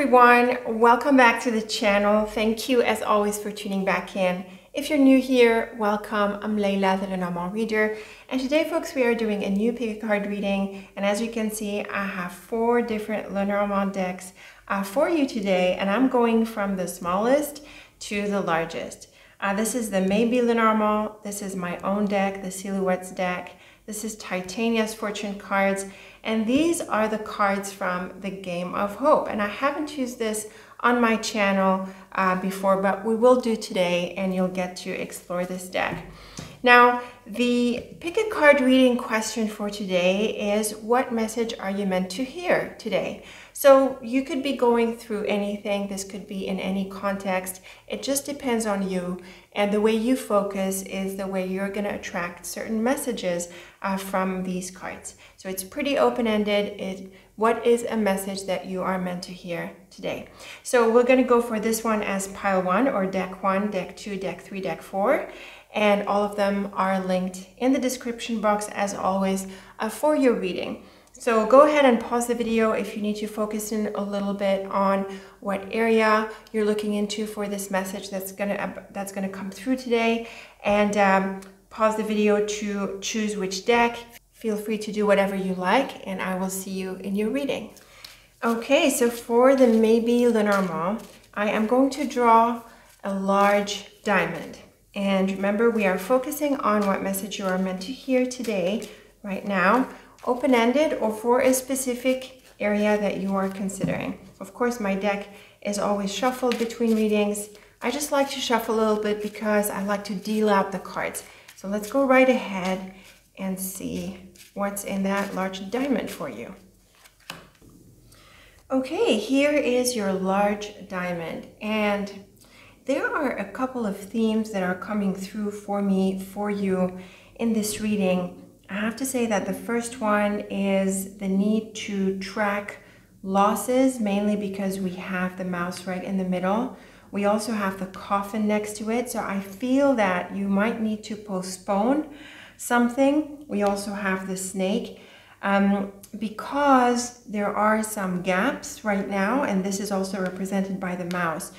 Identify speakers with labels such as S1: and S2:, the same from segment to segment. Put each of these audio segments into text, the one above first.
S1: everyone, welcome back to the channel. Thank you as always for tuning back in. If you're new here, welcome. I'm Layla, the Lenormand Reader, and today folks we are doing a new pick a card reading, and as you can see I have 4 different Lenormand decks for you today, and I'm going from the smallest to the largest. This is the Maybe Lenormand, this is my own deck, the Silhouettes deck. This is Titania's fortune cards, and these are the cards from the Game of Hope. And I haven't used this on my channel before, but we will do today, and you'll get to explore this deck. Now, the pick a card reading question for today is, what message are you meant to hear today? So you could be going through anything. This could be in any context. It just depends on you, and the way you focus is the way you're going to attract certain messages from these cards. So it's pretty open-ended. What is a message that you are meant to hear today? So we're going to go for this one as pile 1 or deck 1, deck 2, deck 3, deck 4. And all of them are linked in the description box as always for your reading. So go ahead and pause the video if you need to focus in a little bit on what area you're looking into for this message that's gonna come through today, and pause the video to choose which deck. Feel free to do whatever you like, and I will see you in your reading. Okay, so for the Maybe Lenormand, I am going to draw a large diamond. And remember, we are focusing on what message you are meant to hear today, right now, open-ended or for a specific area that you are considering. Of course, my deck is always shuffled between readings. I just like to shuffle a little bit because I like to deal out the cards. So let's go right ahead and see what's in that large diamond for you. Okay, here is your large diamond, and there are a couple of themes that are coming through for me, for you in this reading. I have to say that the first one is the need to track losses, mainly because we have the mouse right in the middle. We also have the coffin next to it, so I feel that you might need to postpone something. We also have the snake, because there are some gaps right now, and this is also represented by the mouse.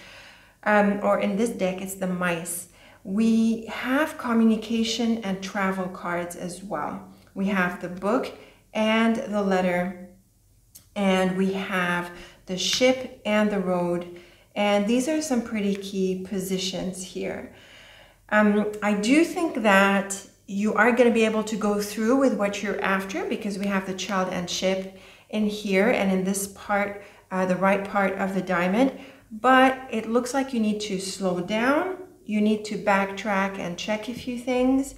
S1: Or in this deck, it's the mice. We have communication and travel cards as well. We have the book and the letter, and we have the ship and the road. And these are some pretty key positions here. I do think that you are going to be able to go through with what you're after, because we have the child and ship in here and in this part, the right part of the diamond. But it looks like you need to slow down, you need to backtrack and check a few things,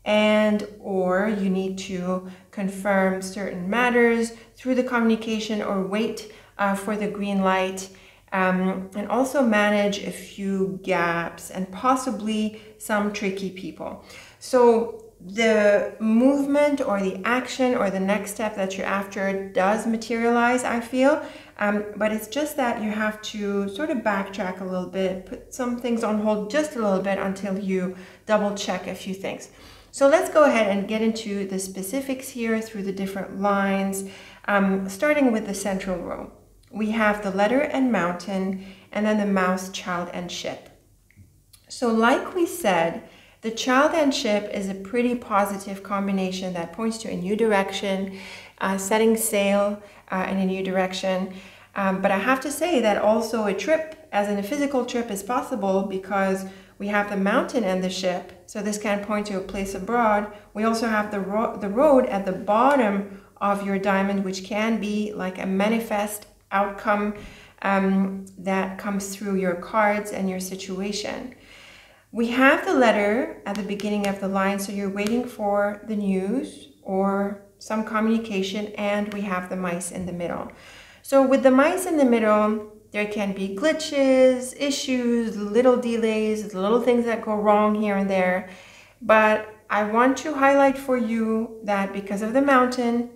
S1: or you need to confirm certain matters through the communication, or wait for the green light, and also manage a few gaps and possibly some tricky people. So the movement or the action or the next step that you're after does materialize, I feel. But it's just that you have to sort of backtrack a little bit, put some things on hold just a little bit until you double check a few things. So let's go ahead and get into the specifics here through the different lines, starting with the central row. We have the letter and mountain, and then the mouse, child, and ship. So like we said, the child and ship is a pretty positive combination that points to a new direction, setting sail in a new direction. But I have to say that also a trip, as in a physical trip, is possible because we have the mountain and the ship. So this can point to a place abroad. We also have the road at the bottom of your diamond, which can be like a manifest outcome that comes through your cards and your situation. We have the letter at the beginning of the line, so you're waiting for the news or some communication, and we have the mice in the middle. So with the mice in the middle, there can be glitches, issues, little delays, little things that go wrong here and there. But I want to highlight for you that because of the mountain,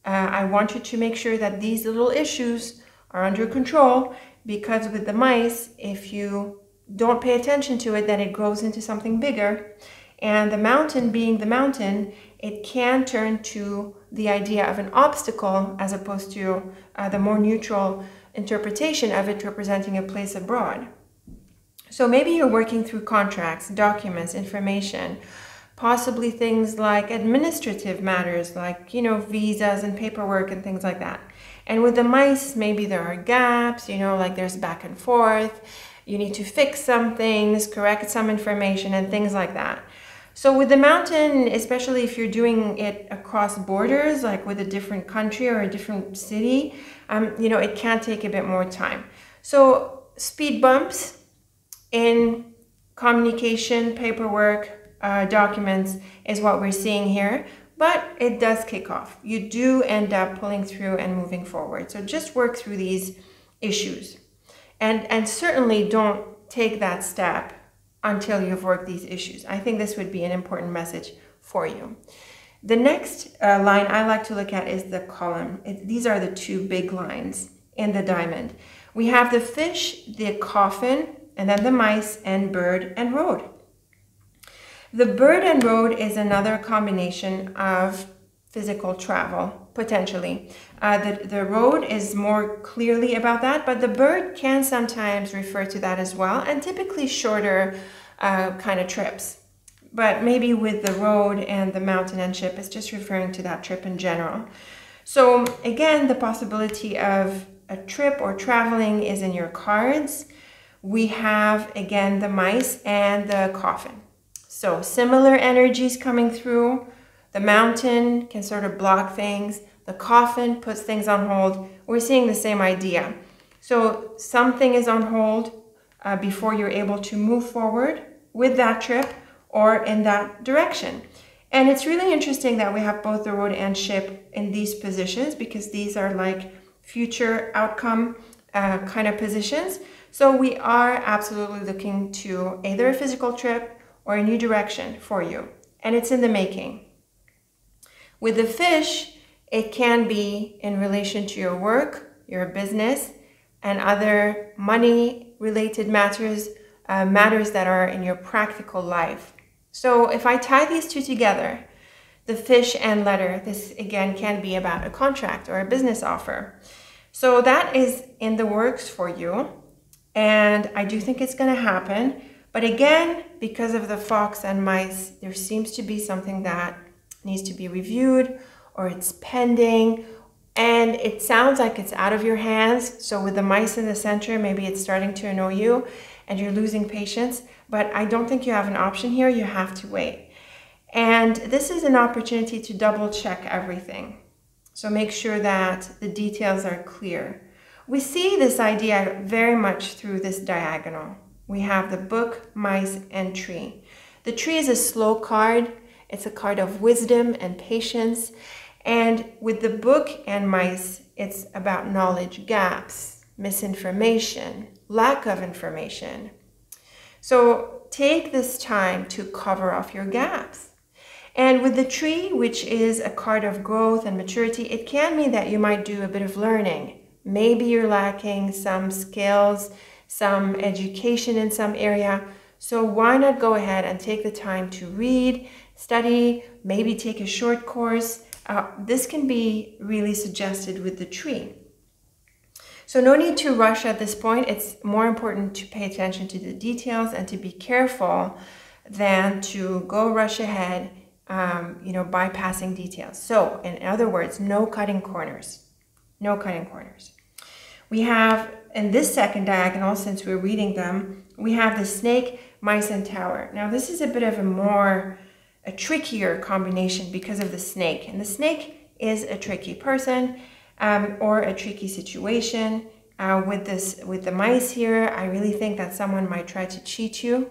S1: I want you to make sure that these little issues are under control, because with the mice, if you don't pay attention to it, then it grows into something bigger. And the mountain being the mountain, it can turn to the idea of an obstacle as opposed to the more neutral interpretation of it representing a place abroad. So maybe you're working through contracts, documents, information, possibly things like administrative matters like, visas and paperwork and things like that. And with the mice, maybe there are gaps, like there's back and forth. You need to fix some things, correct some information and things like that. So with the mountain, especially if you're doing it across borders, like with a different country or a different city, it can take a bit more time. So speed bumps in communication, paperwork, documents is what we're seeing here. But it does kick off. You do end up pulling through and moving forward. So just work through these issues. And certainly don't take that step until you've worked these issues. I think this would be an important message for you. The next line I like to look at is the column. These are the two big lines in the diamond. We have the fish, the coffin, and then the mice and bird and road. The bird and road is another combination of physical travel, potentially. The road is more clearly about that, but the bird can sometimes refer to that as well, and typically shorter kind of trips. But maybe with the road and the mountain and ship, it's just referring to that trip in general. So again, the possibility of a trip or traveling is in your cards. We have, again, the mice and the coffin. So similar energies coming through. The mountain can sort of block things. The coffin puts things on hold. We're seeing the same idea. So something is on hold before you're able to move forward with that trip or in that direction. And it's really interesting that we have both the road and ship in these positions because these are like future outcome kind of positions. So we are absolutely looking to either a physical trip or a new direction for you, and it's in the making. With the fish, it can be in relation to your work, your business, and other money-related matters, matters that are in your practical life. So if I tie these two together, the fish and letter, this again can be about a contract or a business offer. So that is in the works for you, and I do think it's going to happen. But again, because of the fox and mice, there seems to be something that needs to be reviewed or it's pending and it sounds like it's out of your hands. So with the mice in the center, maybe it's starting to annoy you and you're losing patience, but I don't think you have an option here. You have to wait. And this is an opportunity to double check everything. So make sure that the details are clear. We see this idea very much through this diagonal. We have the book, mice, and tree. The tree is a slow card. It's a card of wisdom and patience. And with the book and mice, it's about knowledge gaps, misinformation, lack of information. So take this time to cover off your gaps. And with the tree, which is a card of growth and maturity, it can mean that you might do a bit of learning. Maybe you're lacking some skills, some education in some area. So why not go ahead and take the time to read, study, maybe take a short course. This can be really suggested with the tree. So no need to rush at this point. It's more important to pay attention to the details and to be careful than to go rush ahead, bypassing details. So in other words, no cutting corners. No cutting corners. We have, in this second diagonal, since we're reading them, we have the snake, mice, and tower. Now this is a bit of a trickier combination because of the snake. And the snake is a tricky person or a tricky situation. With the mice here, I really think that someone might try to cheat you.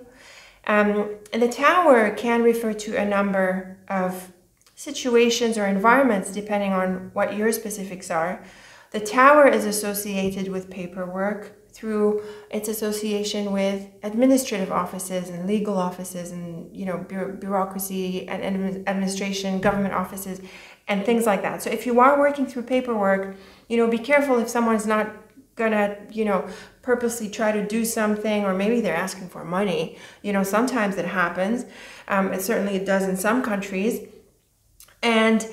S1: And the tower can refer to a number of situations or environments depending on what your specifics are. The tower is associated with paperwork through its association with administrative offices and legal offices and bureaucracy and administration, government offices, and things like that. So if you are working through paperwork, be careful if someone's not gonna, purposely try to do something, or maybe they're asking for money. Sometimes it happens. It certainly does in some countries. And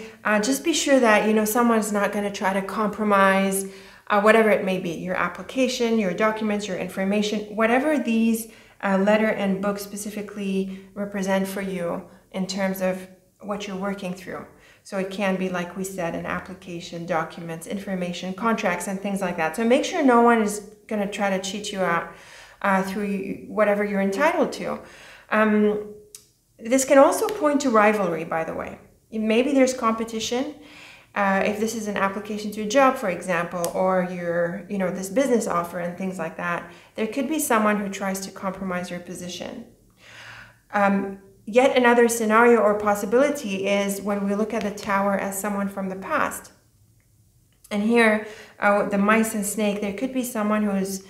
S1: just be sure that, someone's not going to try to compromise whatever it may be, your application, your documents, your information, whatever these letter and book specifically represent for you in terms of what you're working through. So it can be, like we said, an application, documents, information, contracts, and things like that. So make sure no one is going to try to cheat you out through whatever you're entitled to. This can also point to rivalry, by the way. Maybe there's competition. If this is an application to a job, for example, or this business offer and things like that, there could be someone who tries to compromise your position. Yet another scenario or possibility is when we look at the Tower as someone from the past. And here, the mice and snake, there could be someone who is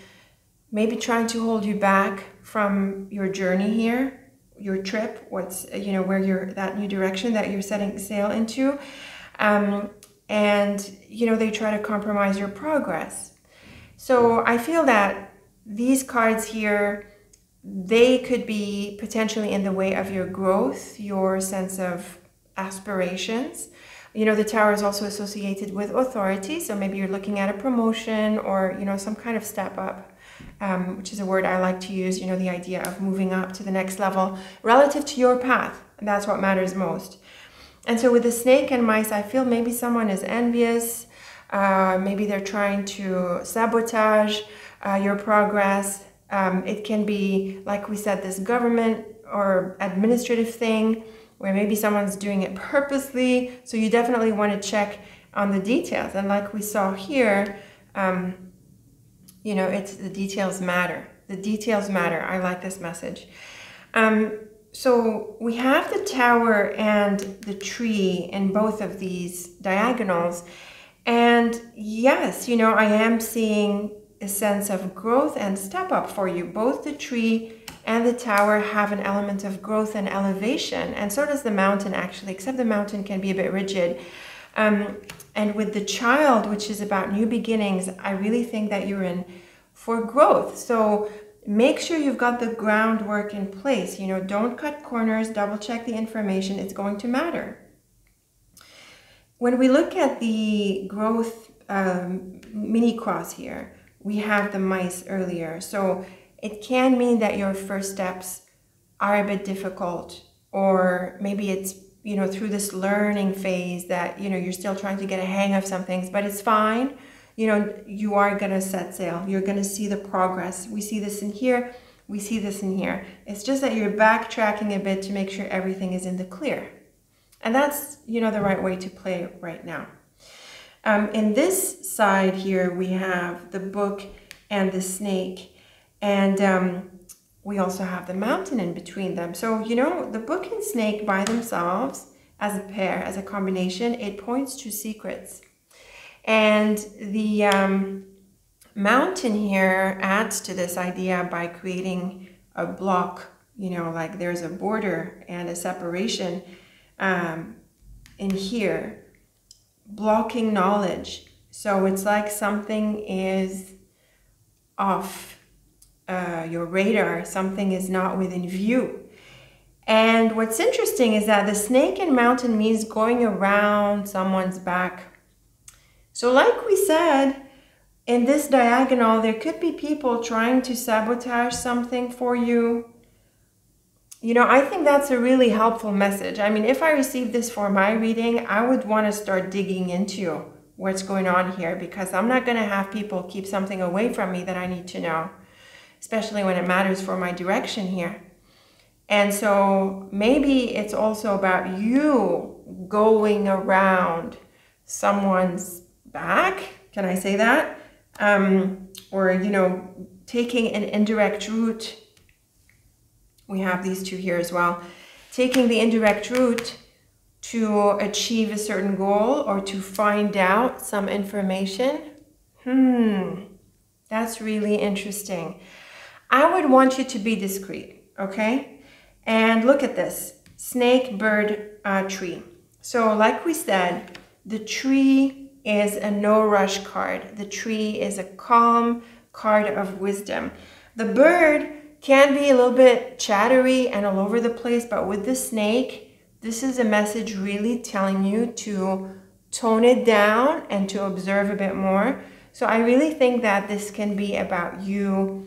S1: maybe trying to hold you back from your journey here, your trip, where you're, that new direction that you're setting sail into. And they try to compromise your progress. So I feel that these cards here, they could be potentially in the way of your growth, your sense of aspirations. The Tower is also associated with authority. So maybe you're looking at a promotion or, some kind of step up, which is a word I like to use, the idea of moving up to the next level relative to your path. And that's what matters most. And so with the snake and mice, I feel maybe someone is envious. Maybe they're trying to sabotage your progress. It can be, like we said, this government or administrative thing where maybe someone's doing it purposely. So you definitely want to check on the details. And like we saw here, it's the details matter. The details matter. I like this message. So we have the Tower and the tree in both of these diagonals. And yes, I am seeing a sense of growth and step up for you. Both the tree and the Tower have an element of growth and elevation. And so does the mountain, actually, except the mountain can be a bit rigid. And with the Child, which is about new beginnings, I really think that you're in for growth. So make sure you've got the groundwork in place. Don't cut corners, double check the information. It's going to matter. When we look at the growth mini cross here, we have the mice earlier. So it can mean that your first steps are a bit difficult, or maybe it's, through this learning phase that, you're still trying to get a hang of some things, but it's fine. You are going to set sail. You're going to see the progress. We see this in here. We see this in here. It's just that you're backtracking a bit to make sure everything is in the clear. And that's, the right way to play right now. In this side here, we have the book and the snake. And we also have the mountain in between them. So, the book and snake by themselves, as a pair, as a combination, it points to secrets. And the mountain here adds to this idea by creating a block, like there's a border and a separation in here, blocking knowledge. So it's like something is off your radar, something is not within view. And what's interesting is that the snake and mountain means going around someone's back. So like we said, in this diagonal, there could be people trying to sabotage something for you. I think that's a really helpful message. I mean, if I received this for my reading, I would want to start digging into what's going on here, because I'm not going to have people keep something away from me that I need to know, especially when it matters for my direction here. And so maybe it's also about you going around someone's back. Can I say that? Or, taking an indirect route. We have these two here as well. Taking the indirect route to achieve a certain goal or to find out some information. That's really interesting. I would want you to be discreet, okay? And look at this, snake, bird, tree. So like we said, the tree is a no rush card. The tree is a calm card of wisdom. The bird can be a little bit chattery and all over the place, but with the snake, this is a message really telling you to tone it down and to observe a bit more. So I really think that this can be about you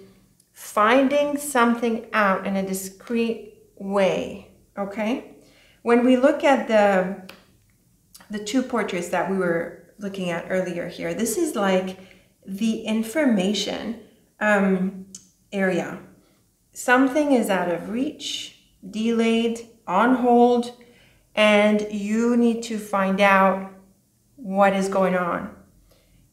S1: finding something out in a discreet way, okay? When we look at the two portraits that we were looking at earlier here, this is like the information area. Something is out of reach, delayed, on hold, and you need to find out what is going on.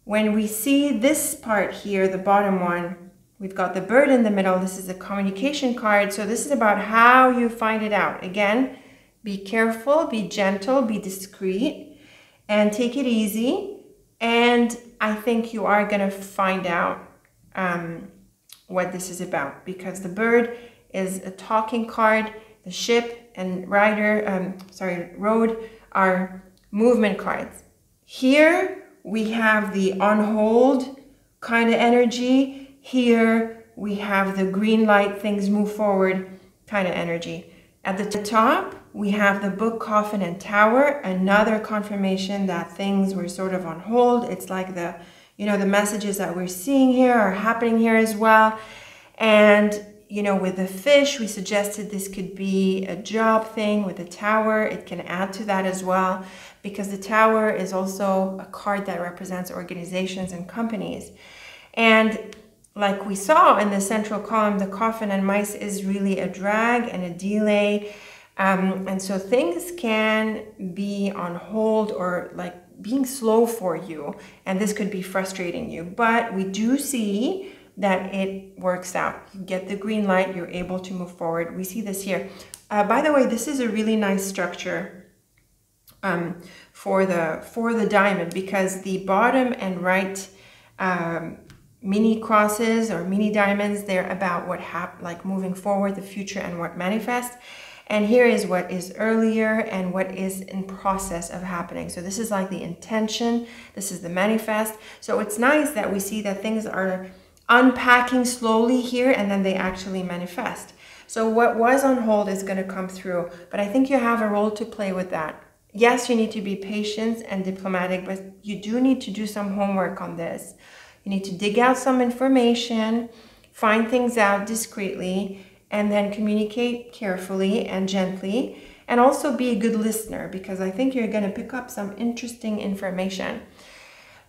S1: When we see this part here, the bottom one, we've got the bird in the middle. This is a communication card. So this is about how you find it out. Again, be careful, be gentle, be discreet, and take it easy. And I think you are going to find out what this is about, because the bird is a talking card. The ship and road are movement cards. Here we have the on hold kind of energy. Here we have the green light, things move forward kind of energy. At the top, we have the book, coffin, and tower, another confirmation that things were sort of on hold. It's like the messages that we're seeing here are happening here as well. And, with the fish, we suggested this could be a job thing. With the tower, it can add to that as well, because the tower is also a card that represents organizations and companies. And like we saw in the central column, the coffin and mice is really a drag and a delay. And so things can be on hold or like being slow for you, and this could be frustrating you. But we do see that it works out. You get the green light, you're able to move forward. We see this here. By the way, this is a really nice structure for the diamond, because the bottom and right mini crosses or mini diamonds, they're about what like moving forward, the future, and what manifests. And here is what is earlier and what is in process of happening. So this is like the intention, this is the manifest. So it's nice that we see that things are unpacking slowly here, and then they actually manifest. So what was on hold is going to come through, but I think you have a role to play with that. Yes, you need to be patient and diplomatic, but you do need to do some homework on this. You need to dig out some information, find things out discreetly, and then communicate carefully and gently, and also be a good listener, because I think you're going to pick up some interesting information.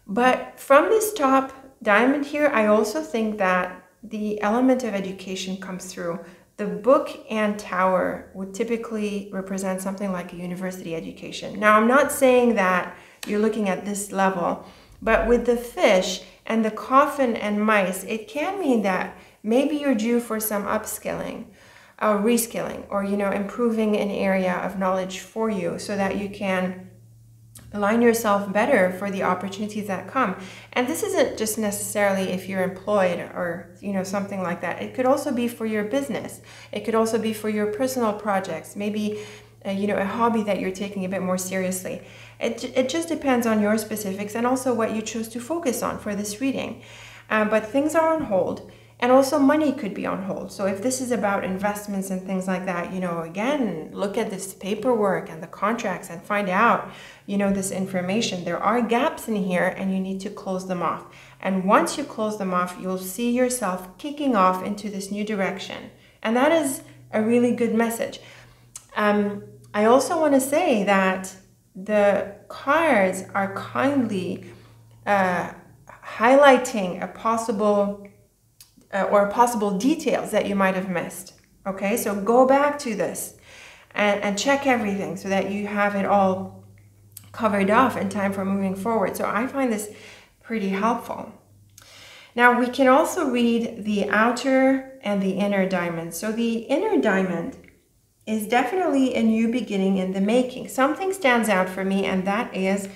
S1: But from this top diamond here, I also think that the element of education comes through. The book and tower would typically represent something like a university education. Now, I'm not saying that you're looking at this level, but with the fish and the coffin and mice, it can mean that maybe you're due for some upskilling, reskilling, or improving an area of knowledge for you, so that you can align yourself better for the opportunities that come. And this isn't just necessarily if you're employed or something like that. It could also be for your business. It could also be for your personal projects, maybe a hobby that you're taking a bit more seriously. It just depends on your specifics and also what you choose to focus on for this reading. But things are on hold. And also money could be on hold. So if this is about investments and things like that, again, look at this paperwork and the contracts and find out, this information. There are gaps in here and you need to close them off. And once you close them off, you'll see yourself kicking off into this new direction. And that is a really good message. I also want to say that the cards are kindly highlighting a possible details that you might have missed. Okay, so go back to this and check everything so that you have it all covered off in time for moving forward. So I find this pretty helpful. Now we can also read the outer and the inner diamond. So the inner diamond is definitely a new beginning in the making. Something stands out for me, and that is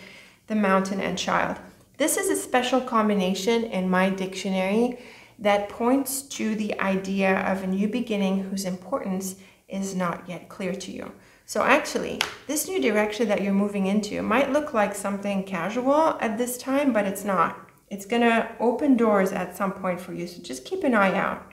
S1: the mountain and child. This is a special combination in my dictionary that points to the idea of a new beginning whose importance is not yet clear to you. So actually, this new direction that you're moving into might look like something casual at this time, but it's not. It's gonna open doors at some point for you, so just keep an eye out.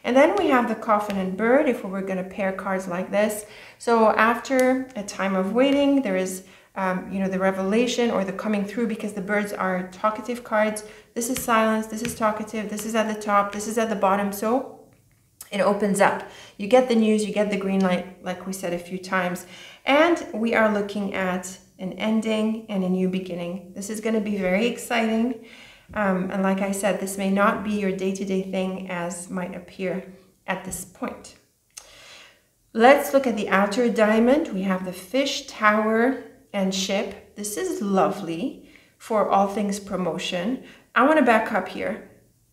S1: And then we have the coffin and bird, if we were gonna pair cards like this. So after a time of waiting, there is you know, the revelation or the coming through, because the birds are talkative cards. This is silence, this is talkative, this is at the top, this is at the bottom. So it opens up. You get the news, you get the green light, like we said a few times. And we are looking at an ending and a new beginning. This is going to be very exciting. And like I said, this may not be your day-to-day thing as might appear at this point. Let's look at the outer diamond. We have the fish, tower, and ship. This is lovely for all things promotion. I want to back up here.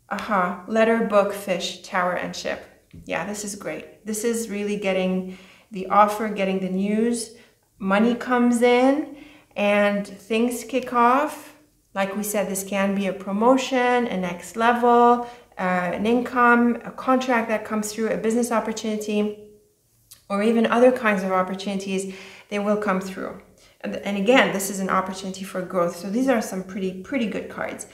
S1: Aha, letter, book, fish, tower, and ship. Yeah, this is great. This is really getting the offer, getting the news. Money comes in and things kick off. Like we said, this can be a promotion, a next level, an income, a contract that comes through, a business opportunity, or even other kinds of opportunities. They will come through. And again, this is an opportunity for growth. So these are some pretty good cards.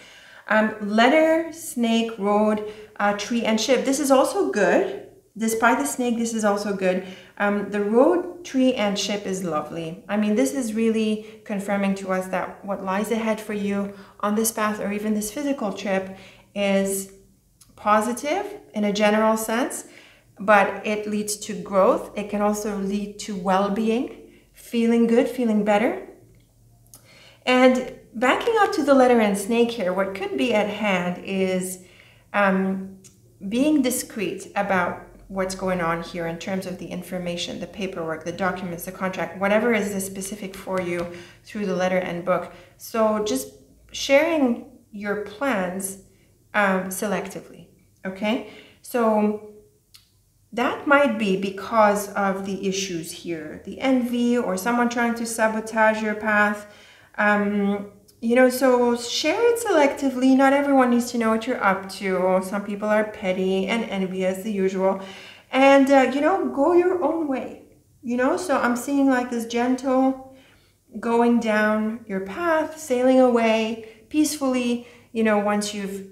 S1: Letter, snake, road, tree, and ship. This is also good. Despite the snake, this is also good. The road, tree, and ship is lovely. I mean, this is really confirming to us that what lies ahead for you on this path or even this physical trip is positive in a general sense, but it leads to growth. It can also lead to well-being, feeling good, feeling better. And backing up to the letter and snake here, what could be at hand is being discreet about what's going on here in terms of the information, the paperwork, the documents, the contract, whatever is the specific for you through the letter and book. So just sharing your plans selectively, okay? So that might be because of the issues here, the envy or someone trying to sabotage your path. You know, so share it selectively. Not everyone needs to know what you're up to. Some people are petty and envious, the usual. And, you know, go your own way, you know. So I'm seeing like this gentle going down your path, sailing away peacefully, you know, once you've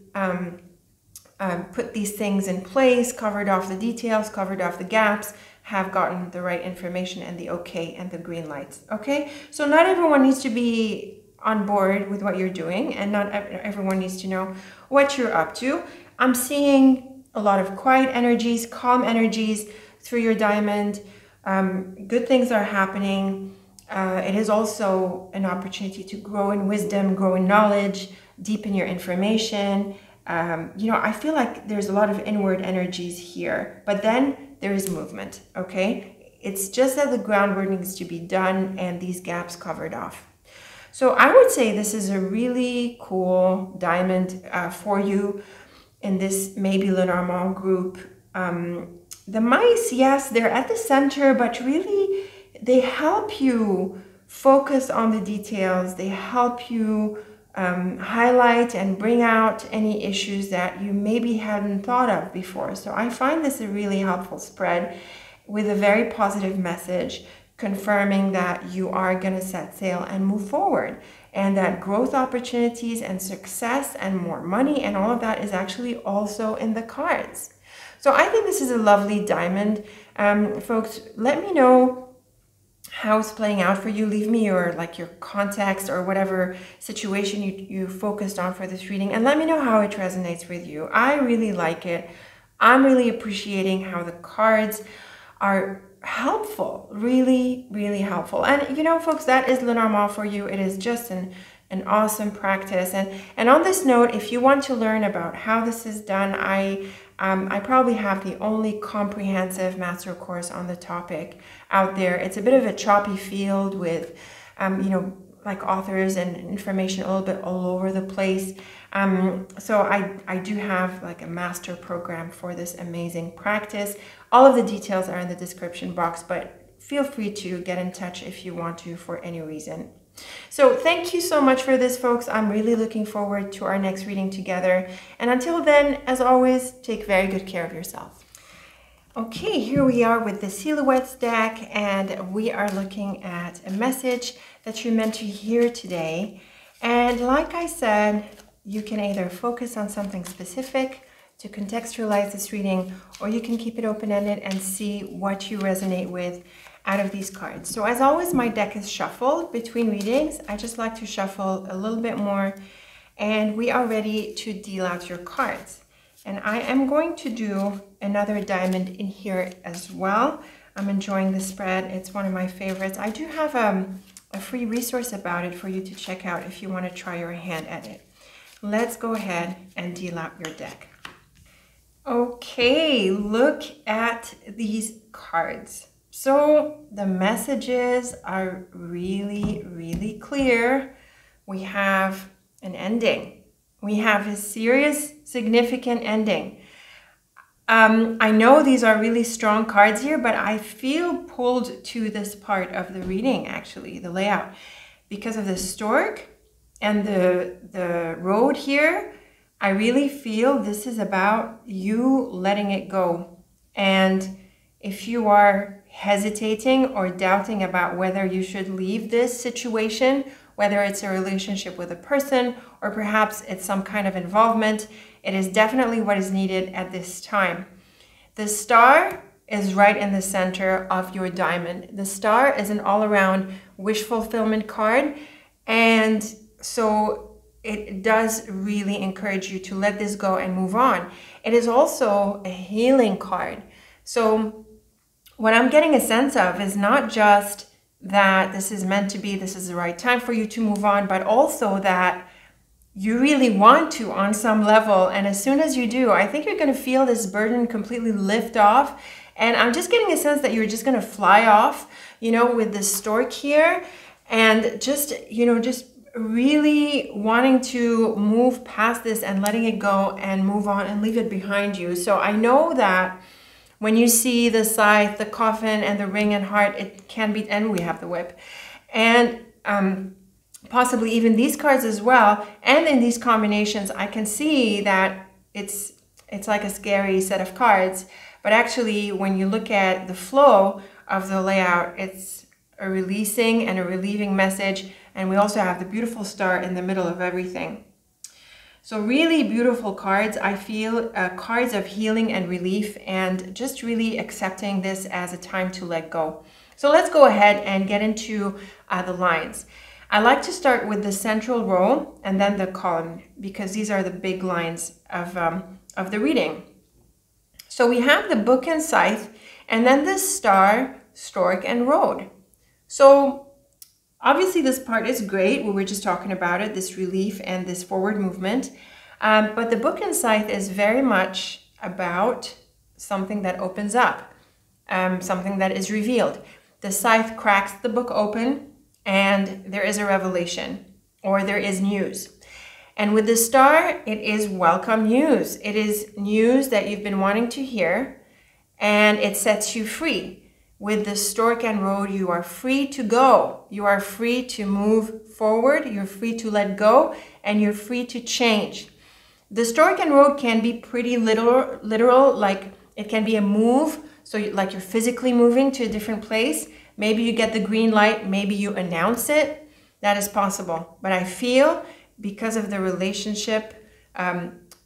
S1: put these things in place, covered off the details, covered off the gaps, have gotten the right information and the okay and the green lights, okay? So not everyone needs to be on board with what you're doing, and not everyone needs to know what you're up to. I'm seeing a lot of quiet energies, calm energies through your diamond. Good things are happening. It is also an opportunity to grow in wisdom, grow in knowledge, deepen your information. You know, I feel like there's a lot of inward energies here, but then there is movement, okay? It's just that the groundwork needs to be done and these gaps covered off. So I would say this is a really cool diamond for you in this maybe Lenormand group. The mice, yes, they're at the center, but really they help you focus on the details. They help you highlight and bring out any issues that you maybe hadn't thought of before. So I find this a really helpful spread with a very positive message, confirming that you are going to set sail and move forward, and that growth opportunities and success and more money and all of that is actually also in the cards. So I think this is a lovely diamond. Folks, let me know how it's playing out for you. Leave me your context or whatever situation you focused on for this reading, and let me know how it resonates with you. I really like it. I'm really appreciating how the cards are helpful, really, really helpful. And you know, folks, that is Lenormand for you. It is just an awesome practice. And on this note, if you want to learn about how this is done, I probably have the only comprehensive master course on the topic out there. It's a bit of a choppy field with, you know, like authors and information a little bit all over the place. So I do have like a master program for this amazing practice. All of the details are in the description box, but feel free to get in touch if you want to for any reason. So thank you so much for this, folks. I'm really looking forward to our next reading together. And until then, as always, take very good care of yourself. Okay, here we are with the Silhouettes deck, and we are looking at a message that you're meant to hear today. And like I said, you can either focus on something specific to contextualize this reading, or you can keep it open-ended and see what you resonate with out of these cards. So as always, my deck is shuffled between readings. I just like to shuffle a little bit more, and we are ready to deal out your cards. And I am going to do another diamond in here as well. I'm enjoying the spread. It's one of my favorites. I do have a free resource about it for you to check out if you want to try your hand at it. Let's go ahead and deal out your deck. Okay, look at these cards. So the messages are really, really clear. We have an ending. We have a serious, significant ending. I know these are really strong cards here, but I feel pulled to this part of the reading, actually, the layout, because of the stork and the road here. I really feel this is about you letting it go. And if you are hesitating or doubting about whether you should leave this situation, whether it's a relationship with a person or perhaps it's some kind of involvement, it is definitely what is needed at this time. The star is right in the center of your diamond. The star is an all-around wish fulfillment card, and so it does really encourage you to let this go and move on. It is also a healing card. So what I'm getting a sense of is not just that this is meant to be, this is the right time for you to move on, but also that you really want to on some level. And as soon as you do, I think you're going to feel this burden completely lift off. And I'm just getting a sense that you're just going to fly off, you know, with this stork here, and just, you know, just really wanting to move past this and letting it go and move on and leave it behind you. So I know that when you see the scythe, the coffin, and the ring and heart, it can be, and we have the whip, and possibly even these cards as well. And in these combinations, I can see that it's like a scary set of cards. But actually, when you look at the flow of the layout, it's a releasing and a relieving message. And we also have the beautiful star in the middle of everything. So really beautiful cards. I feel cards of healing and relief, and just really accepting this as a time to let go. So let's go ahead and get into the lines. I like to start with the central row and then the column, because these are the big lines of the reading. So we have the book and scythe, and then the star, stork, and road. So obviously this part is great. We were just talking about it, this relief and this forward movement. But the book and scythe is very much about something that opens up, something that is revealed. The scythe cracks the book open, and there is a revelation, or there is news. And with the star, it is welcome news. It is news that you've been wanting to hear, and it sets you free. With the stork and road, you are free to go. You are free to move forward. You're free to let go, and you're free to change. The stork and road can be pretty literal, like it can be a move. So like you're physically moving to a different place. Maybe you get the green light, maybe you announce it. That is possible. But I feel because of the relationship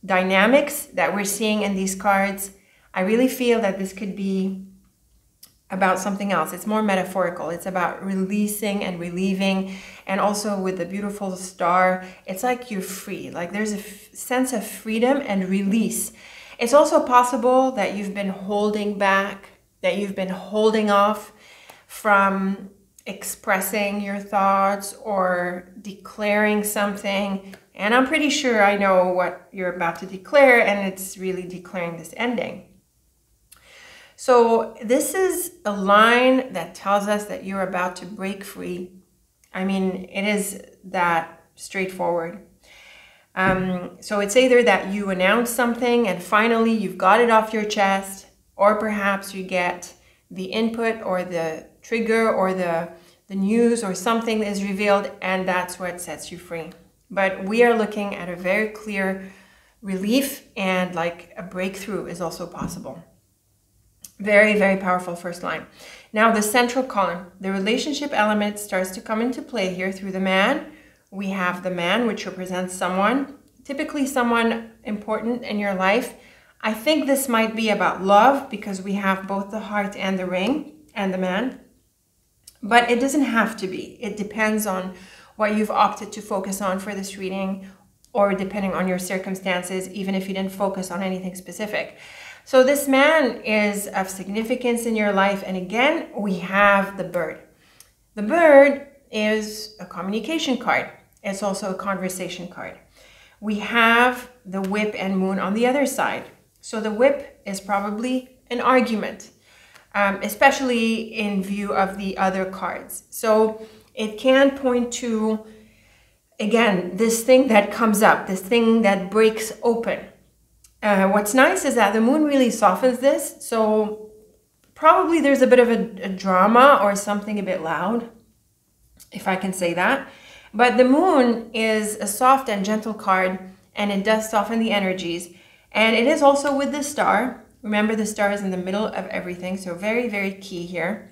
S1: dynamics that we're seeing in these cards, I really feel that this could be about something else. It's more metaphorical. It's about releasing and relieving. And also with the beautiful star, it's like you're free. Like there's a sense of freedom and release. It's also possible that you've been holding back, that you've been holding off from expressing your thoughts or declaring something. And I'm pretty sure I know what you're about to declare, and it's really declaring this ending. So this is a line that tells us that you're about to break free. I mean, it is that straightforward. So it's either that you announce something and finally you've got it off your chest, or perhaps you get the input or the trigger or the news or something is revealed, and that's what sets you free. But we are looking at a very clear relief, and like a breakthrough is also possible. Very, very powerful first line. Now the central column, the relationship element starts to come into play here through the man. We have the man, which represents someone, typically someone important in your life. I think this might be about love, because we have both the heart and the ring and the man. But it doesn't have to be. It depends on what you've opted to focus on for this reading, or depending on your circumstances, even if you didn't focus on anything specific. So this man is of significance in your life. And again, we have the bird. The bird is a communication card. It's also a conversation card. We have the whip and moon on the other side. So the whip is probably an argument, especially in view of the other cards. So it can point to, again, this thing that comes up, this thing that breaks open. What's nice is that the moon really softens this. So probably there's a bit of a drama or something a bit loud, if I can say that. But the moon is a soft and gentle card, and it does soften the energies. And it is also with the star. Remember, the star is in the middle of everything, so very, very key here.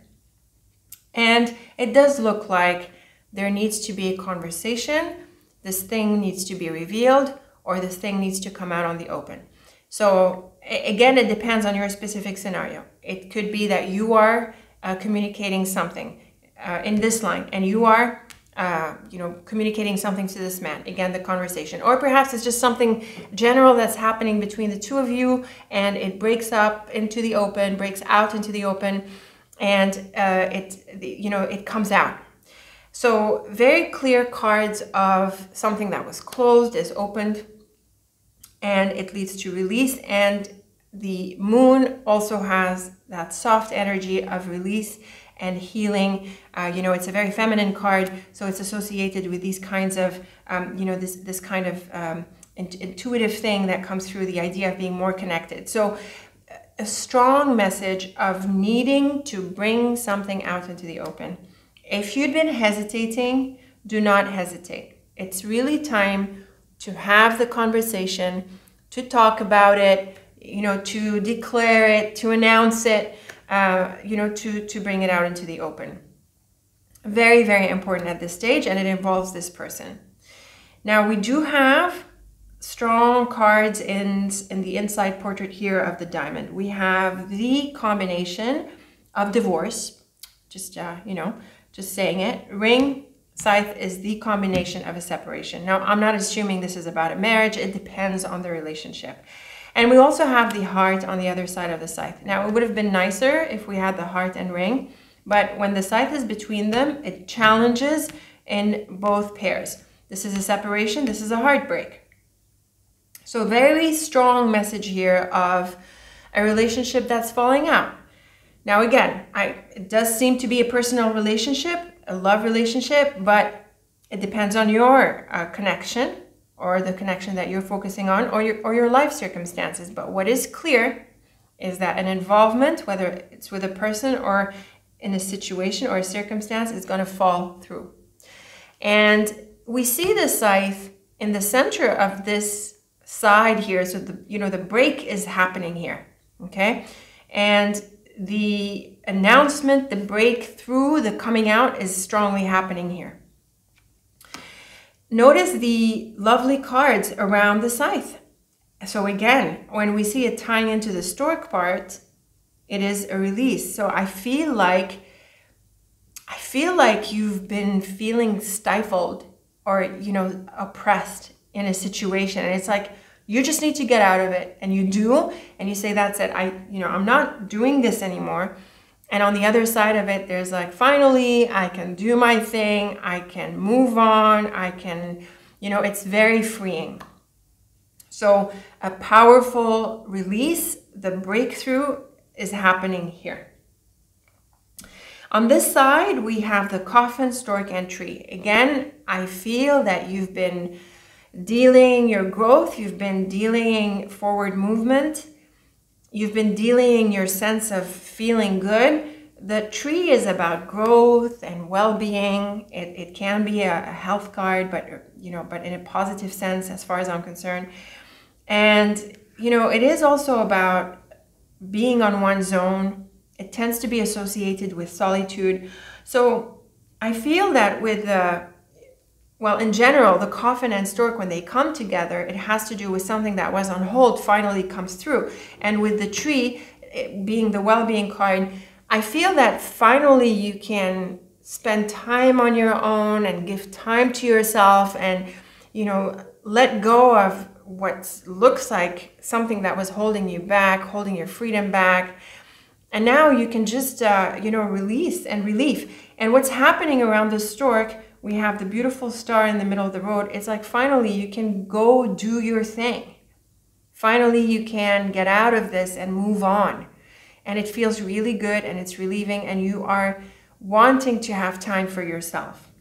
S1: And it does look like there needs to be a conversation. This thing needs to be revealed, or this thing needs to come out on the open. So again, it depends on your specific scenario. It could be that you are communicating something in this line, and you are communicating something to this man, again, the conversation. Or perhaps it's just something general that's happening between the two of you, and it breaks up into the open, breaks out into the open, and it comes out. So very clear cards of something that was closed is opened, and it leads to release. And the moon also has that soft energy of release and healing. It's a very feminine card, so it's associated with these kinds of, this kind of intuitive thing that comes through, the idea of being more connected. So a strong message of needing to bring something out into the open. If you'd been hesitating, do not hesitate. It's really time to have the conversation, to talk about it, to declare it, to announce it, to bring it out into the open. Very, very important at this stage, and it involves this person. Now, we do have strong cards in the inside portrait here of the diamond. We have the combination of divorce, just saying it. Ring, scythe is the combination of a separation. Now, I'm not assuming this is about a marriage. It depends on the relationship. And we also have the heart on the other side of the scythe. Now, it would have been nicer if we had the heart and ring, but when the scythe is between them, it challenges in both pairs. This is a separation, this is a heartbreak. So very strong message here of a relationship that's falling out. Now, again, it does seem to be a personal relationship, a love relationship, but it depends on your connection, or the connection that you're focusing on, or your life circumstances. But what is clear is that an involvement, whether it's with a person or in a situation or a circumstance, is going to fall through. And we see the scythe in the center of this side here. So the break is happening here, okay? And the announcement, the breakthrough, the coming out is strongly happening here. Notice the lovely cards around the scythe. So again, when we see it tying into the stork part, it is a release. So I feel like you've been feeling stifled or, oppressed in a situation. And it's like, you just need to get out of it. And you do, and you say, that's it. I'm not doing this anymore. And on the other side of it, there's like, finally, I can do my thing. I can move on. I can, it's very freeing. So a powerful release, the breakthrough is happening here. On this side, we have the coffin, stork, and tree. Again, I feel that you've been dealing your growth. You've been dealing forward movement. You've been dealing your sense of feeling good. The tree is about growth and well-being. It can be a health card, but in a positive sense, as far as I'm concerned. And it is also about being on one's own. It tends to be associated with solitude. So I feel that with in general, the coffin and stork, when they come together, it has to do with something that was on hold finally comes through. And with the tree being the well-being card, I feel that finally you can spend time on your own and give time to yourself and, you know, let go of what looks like something that was holding you back, holding your freedom back. And now you can just, you know, release and relief. And what's happening around the stork, we have the beautiful star in the middle of the road. It's like finally you can go do your thing. Finally you can get out of this and move on. And it feels really good and it's relieving and you are wanting to have time for yourself.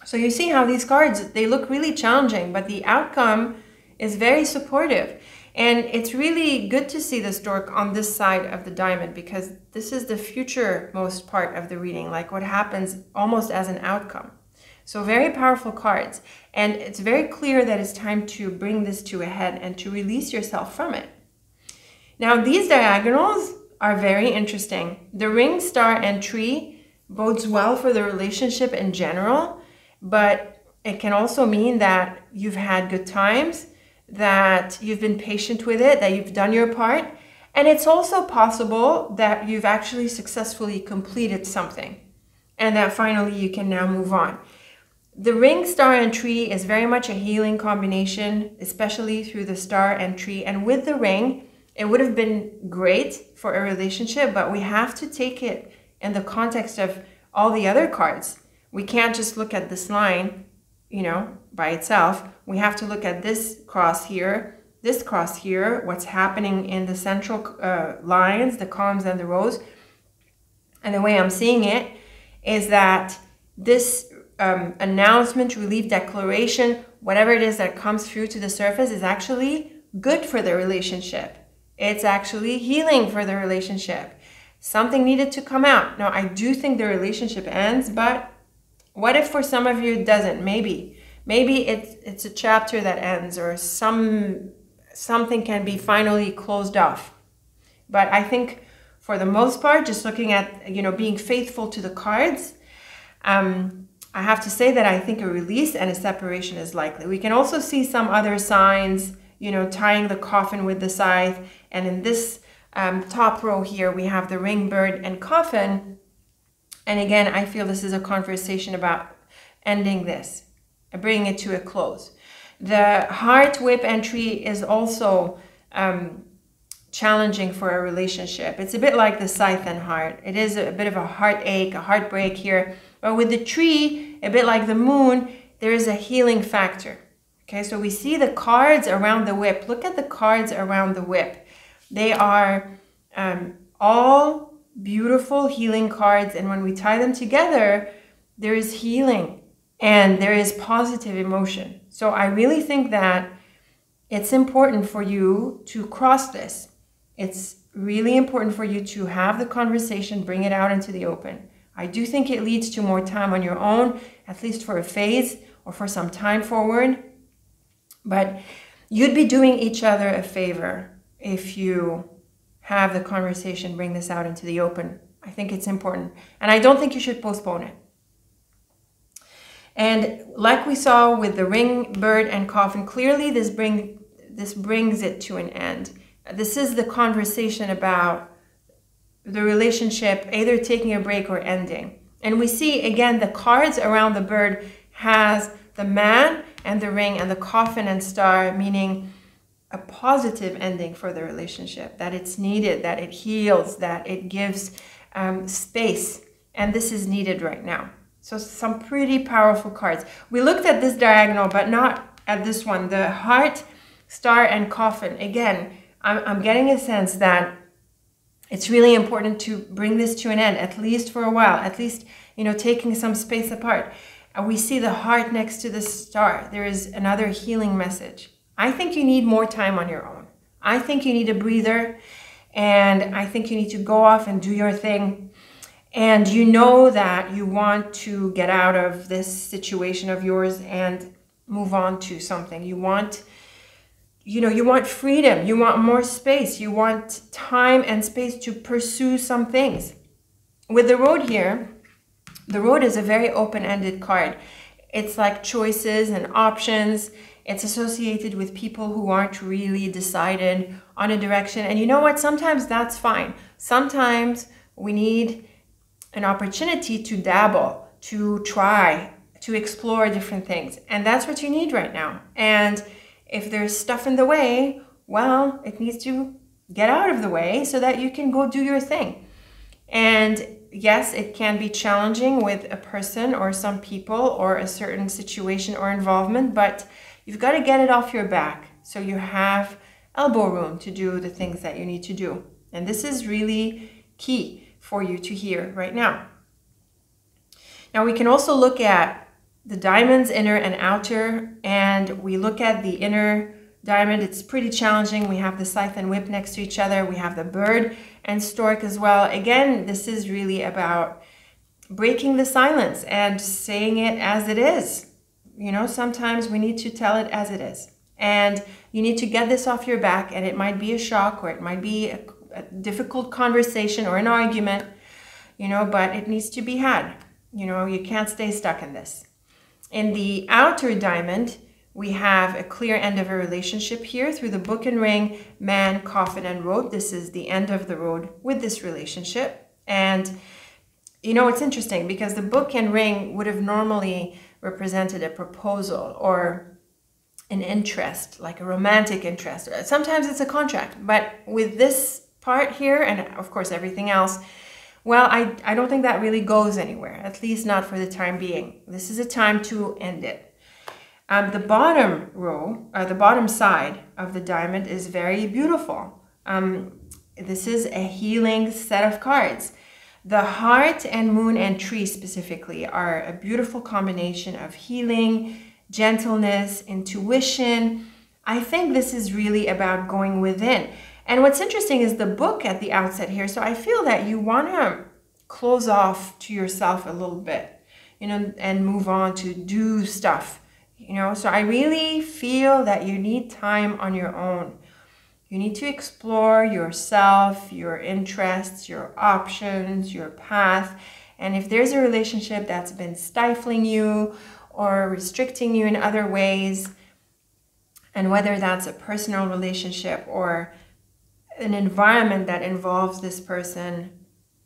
S1: So you see how these cards, they look really challenging, but the outcome is very supportive. And it's really good to see the stork on this side of the diamond because this is the future-most part of the reading, like what happens almost as an outcome. So very powerful cards. And it's very clear that it's time to bring this to a head and to release yourself from it. Now, these diagonals are very interesting. The ring, star, and tree bodes well for the relationship in general, but it can also mean that you've had good times, that you've been patient with it, that you've done your part. And it's also possible that you've actually successfully completed something and that finally you can now move on. The ring, star, and tree is very much a healing combination, especially through the star and tree. And with the ring, it would have been great for a relationship, but we have to take it in the context of all the other cards. We can't just look at this line, you know, by itself. We have to look at this cross here, what's happening in the central lines, the columns and the rows. And the way I'm seeing it is that this announcement, relief, declaration, whatever it is that comes through to the surface is actually good for the relationship. It's actually healing for the relationship. Something needed to come out. Now, I do think the relationship ends, but what if for some of you it doesn't? Maybe it's a chapter that ends or something can be finally closed off. But I think for the most part, just looking at, you know, being faithful to the cards, I have to say that I think a release and a separation is likely. We can also see some other signs, you know, tying the coffin with the scythe. And in this top row here, we have the ring, bird, and coffin. And again, I feel this is a conversation about ending this and bringing it to a close. The heart, whip, and tree is also challenging for a relationship. It's a bit like the scythe and heart. It is a bit of a heartache, a heartbreak here. But with the tree, a bit like the moon, there is a healing factor. Okay, so we see the cards around the whip. Look at the cards around the whip. They are all beautiful healing cards. And when we tie them together, there is healing and there is positive emotion. So I really think that it's important for you to cross this. It's really important for you to have the conversation, bring it out into the open. I do think it leads to more time on your own, at least for a phase or for some time forward. But you'd be doing each other a favor if you have the conversation, bring this out into the open. I think it's important. And I don't think you should postpone it. And like we saw with the ring, bird, and coffin, clearly this brings it to an end. This is the conversation about the relationship either taking a break or ending. And we see, again, the cards around the bird has the man and the ring and the coffin and star, meaning a positive ending for the relationship, that it's needed, that it heals, that it gives space. And this is needed right now. So some pretty powerful cards. We looked at this diagonal, but not at this one. The heart, star, and coffin. Again, I'm getting a sense that it's really important to bring this to an end, at least for a while, at least, you know, taking some space apart. And we see the heart next to the star. There is another healing message. I think you need more time on your own. I think you need a breather, and I think you need to go off and do your thing. And you know that you want to get out of this situation of yours and move on to something. You want, you know, you want freedom, you want more space, you want time and space to pursue some things. With the road here, the road is a very open-ended card. It's like choices and options. It's associated with people who aren't really decided on a direction. And you know what? Sometimes that's fine. Sometimes we need an opportunity to dabble, to try, to explore different things. And that's what you need right now. And if there's stuff in the way, well, it needs to get out of the way so that you can go do your thing. And yes, it can be challenging with a person or some people or a certain situation or involvement, but you've got to get it off your back so you have elbow room to do the things that you need to do. And this is really key for you to hear right now. Now we can also look at the diamonds, inner and outer, and we look at the inner diamond. It's pretty challenging. We have the scythe and whip next to each other. We have the bird and stork as well. Again, this is really about breaking the silence and saying it as it is. You know, sometimes we need to tell it as it is. And you need to get this off your back, and it might be a shock or it might be a difficult conversation or an argument, you know, but it needs to be had. You know, you can't stay stuck in this. In the outer diamond, we have a clear end of a relationship here through the book and ring, man, coffin, and road. This is the end of the road with this relationship. And, you know, it's interesting because the book and ring would have normally represented a proposal or an interest, like a romantic interest. Sometimes it's a contract, but with this part here, and of course everything else, well, I don't think that really goes anywhere, at least not for the time being. This is a time to end it. The bottom row, the bottom side of the diamond is very beautiful. This is a healing set of cards. The heart and moon and tree specifically are a beautiful combination of healing, gentleness, intuition. I think this is really about going within. And what's interesting is the book at the outset here. So I feel that you want to close off to yourself a little bit, you know, and move on to do stuff, you know. So I really feel that you need time on your own. You need to explore yourself, your interests, your options, your path. And if there's a relationship that's been stifling you or restricting you in other ways, and whether that's a personal relationship or an environment that involves this person,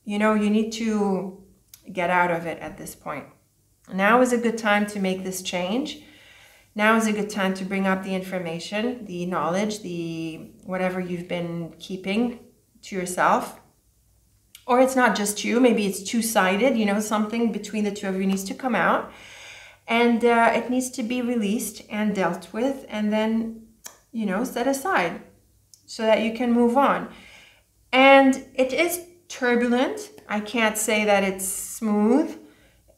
S1: you know, you need to get out of it at this point. Now is a good time to make this change. Now is a good time to bring up the information, the knowledge, the whatever you've been keeping to yourself. Or it's not just you, maybe it's two-sided, you know, something between the two of you needs to come out. And it needs to be released and dealt with and then, you know, set aside, so that you can move on. And it is turbulent. I can't say that it's smooth.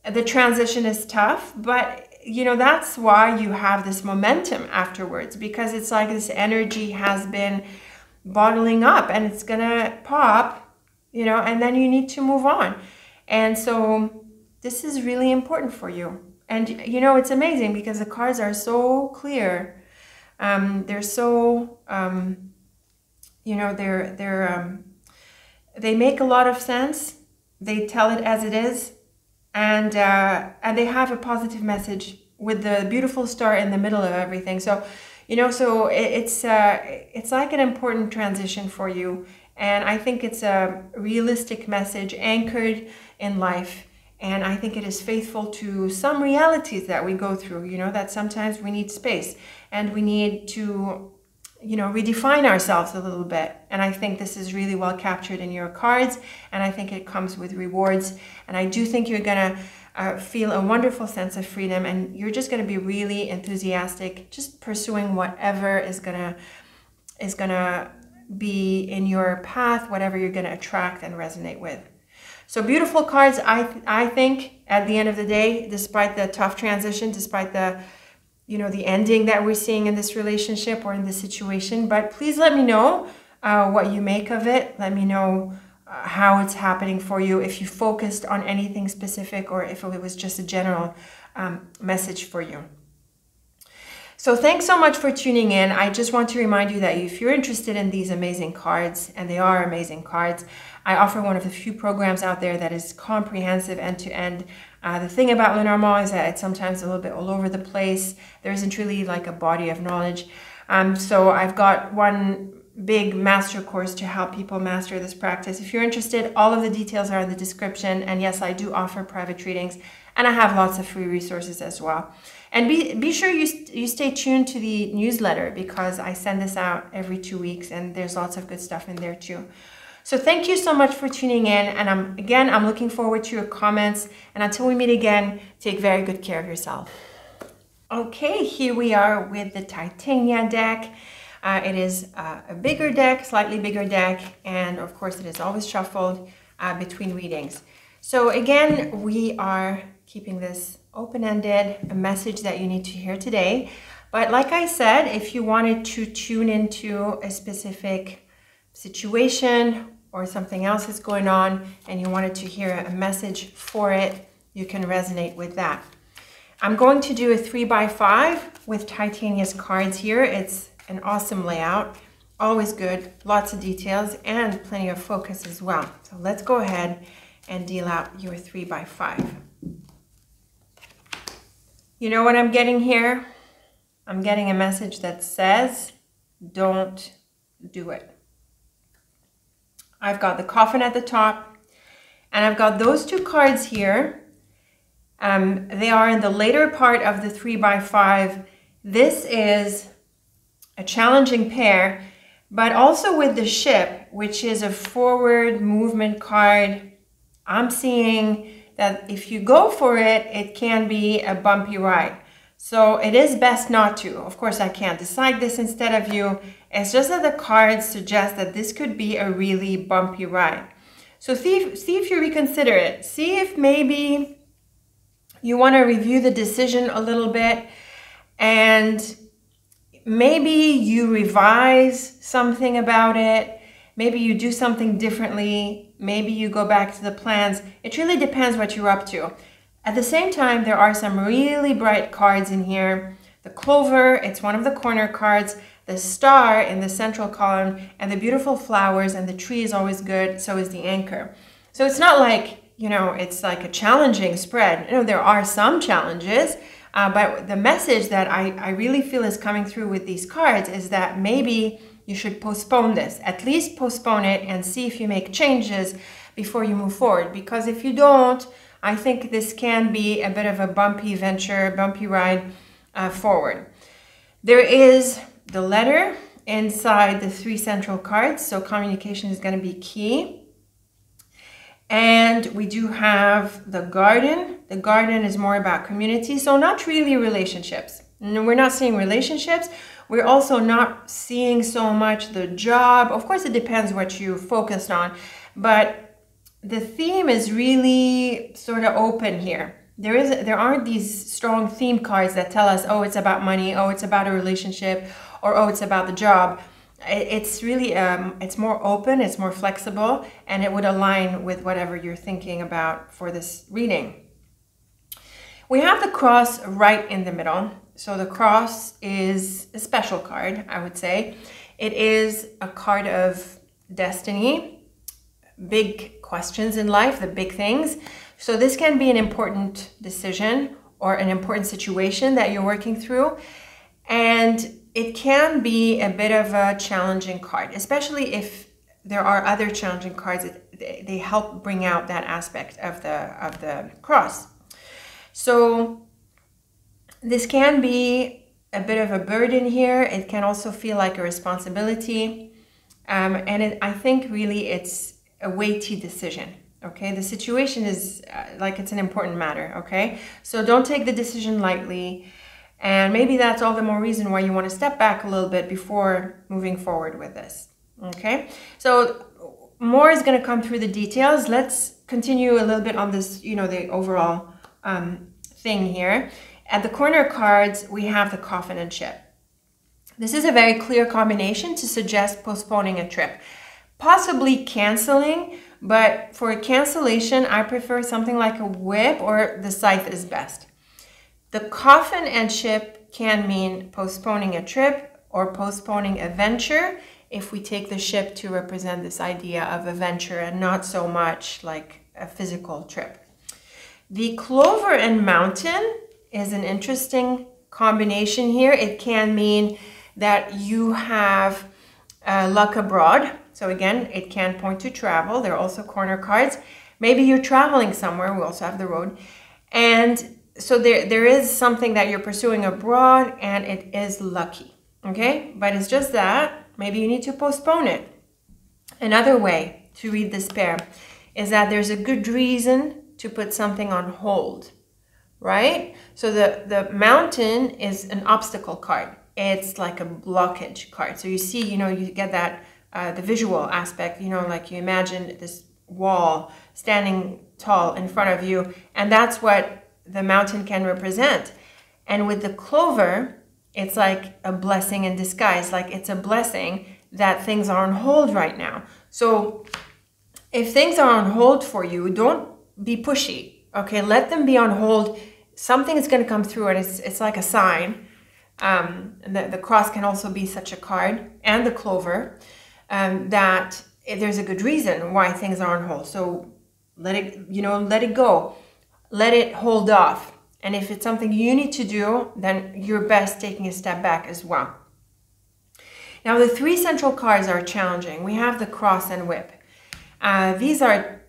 S1: The transition is tough, but you know, that's why you have this momentum afterwards, because it's like this energy has been bottling up and it's gonna pop, you know, and then you need to move on. And so this is really important for you. And you know, it's amazing because the cards are so clear. They're so you know, they make a lot of sense. They tell it as it is, and they have a positive message with the beautiful star in the middle of everything. So, you know, so it's like an important transition for you, and I think it's a realistic message anchored in life. And I think it is faithful to some realities that we go through. You know, that sometimes we need space and we need to, you know, redefine ourselves a little bit. And I think this is really well captured in your cards, and I think it comes with rewards. And I do think you're gonna feel a wonderful sense of freedom, and you're just gonna be really enthusiastic, just pursuing whatever is gonna be in your path, whatever you're gonna attract and resonate with. So beautiful cards, I think, at the end of the day, despite the tough transition, despite the, you know, the ending that we're seeing in this relationship or in this situation. But please let me know what you make of it. Let me know how it's happening for you, if you focused on anything specific or if it was just a general message for you. So thanks so much for tuning in. I just want to remind you that if you're interested in these amazing cards, and they are amazing cards, I offer one of the few programs out there that is comprehensive end-to-end. The thing about Lenormand is that it's sometimes a little bit all over the place. There isn't really like a body of knowledge. So I've got one big master course to help people master this practice. If you're interested, all of the details are in the description. And yes, I do offer private readings, and I have lots of free resources as well. And be sure you stay tuned to the newsletter, because I send this out every 2 weeks, and there's lots of good stuff in there too. So thank you so much for tuning in. And I'm looking forward to your comments. And until we meet again, take very good care of yourself. Okay, here we are with the Titania deck. It is a bigger deck, slightly bigger deck, and of course it is always shuffled between readings. So again, we are keeping this open-ended, a message that you need to hear today. But like I said, if you wanted to tune into a specific situation or something else is going on and you wanted to hear a message for it, you can resonate with that. I'm going to do a 3x5 with Titania's cards here. It's an awesome layout, always good, lots of details, and plenty of focus as well. So let's go ahead and deal out your 3x5. You know what I'm getting here? I'm getting a message that says, don't do it. I've got the coffin at the top, and I've got those two cards here. They are in the later part of the 3x5. This is a challenging pair, but also with the ship, which is a forward movement card. I'm seeing that if you go for it, it can be a bumpy ride. So it is best not to. Of course, I can't decide this instead of you. It's just that the cards suggest that this could be a really bumpy ride. So see if you reconsider it. See if maybe you want to review the decision a little bit, and maybe you revise something about it. Maybe you do something differently. Maybe you go back to the plans. It really depends what you're up to. At the same time, there are some really bright cards in here. The clover, it's one of the corner cards. The star in the central column, and the beautiful flowers, and the tree is always good. So is the anchor. So it's not like, you know, it's like a challenging spread. You know, there are some challenges, but the message that I really feel is coming through with these cards is that maybe you should postpone this, at least postpone it, and see if you make changes before you move forward. Because if you don't, I think this can be a bit of a bumpy venture, bumpy ride forward. There is the letter inside the 3 central cards, so communication is going to be key. And we do have the garden. The garden is more about community, so not really relationships. We're not seeing relationships. We're also not seeing so much the job. Of course, it depends what you focused on, but the theme is really sort of open here. There aren't these strong theme cards that tell us, oh, it's about money, oh, it's about a relationship, or oh, it's about the job. It's really, it's more open, it's more flexible, and it would align with whatever you're thinking about for this reading. We have the cross right in the middle. So the cross is a special card, I would say. It is a card of destiny, big questions in life, the big things. So this can be an important decision or an important situation that you're working through. And it can be a bit of a challenging card, especially if there are other challenging cards. They help bring out that aspect of the cross. So this can be a bit of a burden here. It can also feel like a responsibility. I think really it's a weighty decision. Okay, the situation is like it's an important matter. Okay, so don't take the decision lightly. And maybe that's all the more reason why you want to step back a little bit before moving forward with this. Okay, so more is going to come through the details. Let's continue a little bit on this, you know, the overall thing here. At the corner cards, we have the coffin and ship. This is a very clear combination to suggest postponing a trip, possibly canceling, but for a cancellation, I prefer something like a whip, or the scythe is best. The coffin and ship can mean postponing a trip or postponing a venture, if we take the ship to represent this idea of a venture and not so much like a physical trip. The clover and mountain is an interesting combination here. It can mean that you have luck abroad. So again, it can point to travel. There are also corner cards. Maybe you're traveling somewhere. We also have the road. And so there is something that you're pursuing abroad, and it is lucky. Okay? But it's just that maybe you need to postpone it. Another way to read this pair is that there's a good reason to put something on hold, right? So the mountain is an obstacle card. It's like a blockage card. So you see, you know, you get that, the visual aspect, you know, like you imagine this wall standing tall in front of you, and that's what the mountain can represent. And with the clover, it's like a blessing in disguise, like it's a blessing that things are on hold right now. So if things are on hold for you, don't be pushy, okay? Let them be on hold. Something is going to come through, and it's like a sign. The cross can also be such a card, and the clover, that there's a good reason why things are on hold. So let it go. Let it hold off. And if it's something you need to do, then you're best taking a step back as well. Now, the three central cards are challenging. We have the cross and whip. These are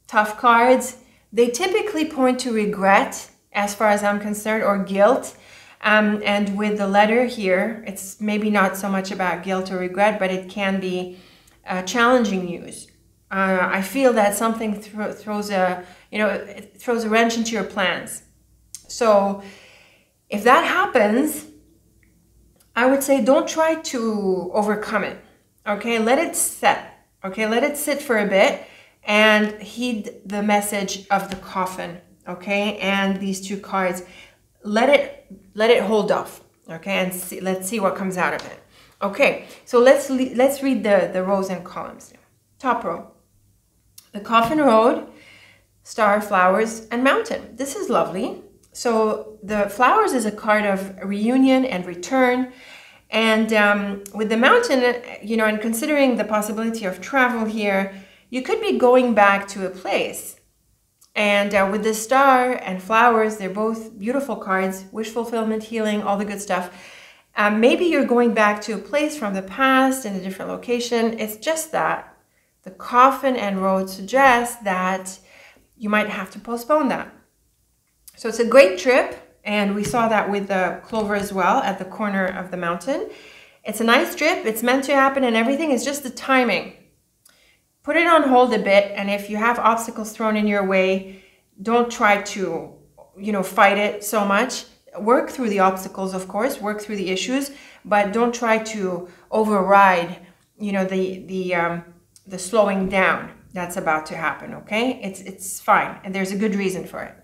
S1: tough cards. They typically point to regret, as far as I'm concerned, or guilt. And with the letter here, it's maybe not so much about guilt or regret, but it can be challenging news. I feel that something throws a wrench into your plans. So if that happens, I would say don't try to overcome it. Okay, let it set. Okay, let it sit for a bit and heed the message of the coffin. Okay, and these two cards, let it hold off. Okay, and let's see what comes out of it. Okay, so let's read the rows and columns. Top row, the coffin road, star, flowers, and mountain. This is lovely. So the flowers is a card of reunion and return. And with the mountain, you know, and considering the possibility of travel here, you could be going back to a place. And with the star and flowers, they're both beautiful cards, wish fulfillment, healing, all the good stuff. Maybe you're going back to a place from the past in a different location. It's just that the coffin and road suggest that you might have to postpone that. So it's a great trip, and we saw that with the clover as well at the corner of the mountain. It's a nice trip. It's meant to happen, and everything is just the timing. Put it on hold a bit, and if you have obstacles thrown in your way, don't try to, you know, fight it so much. Work through the obstacles, of course, work through the issues, but don't try to override, you know, the slowing down that's about to happen, okay? It's fine, and there's a good reason for it.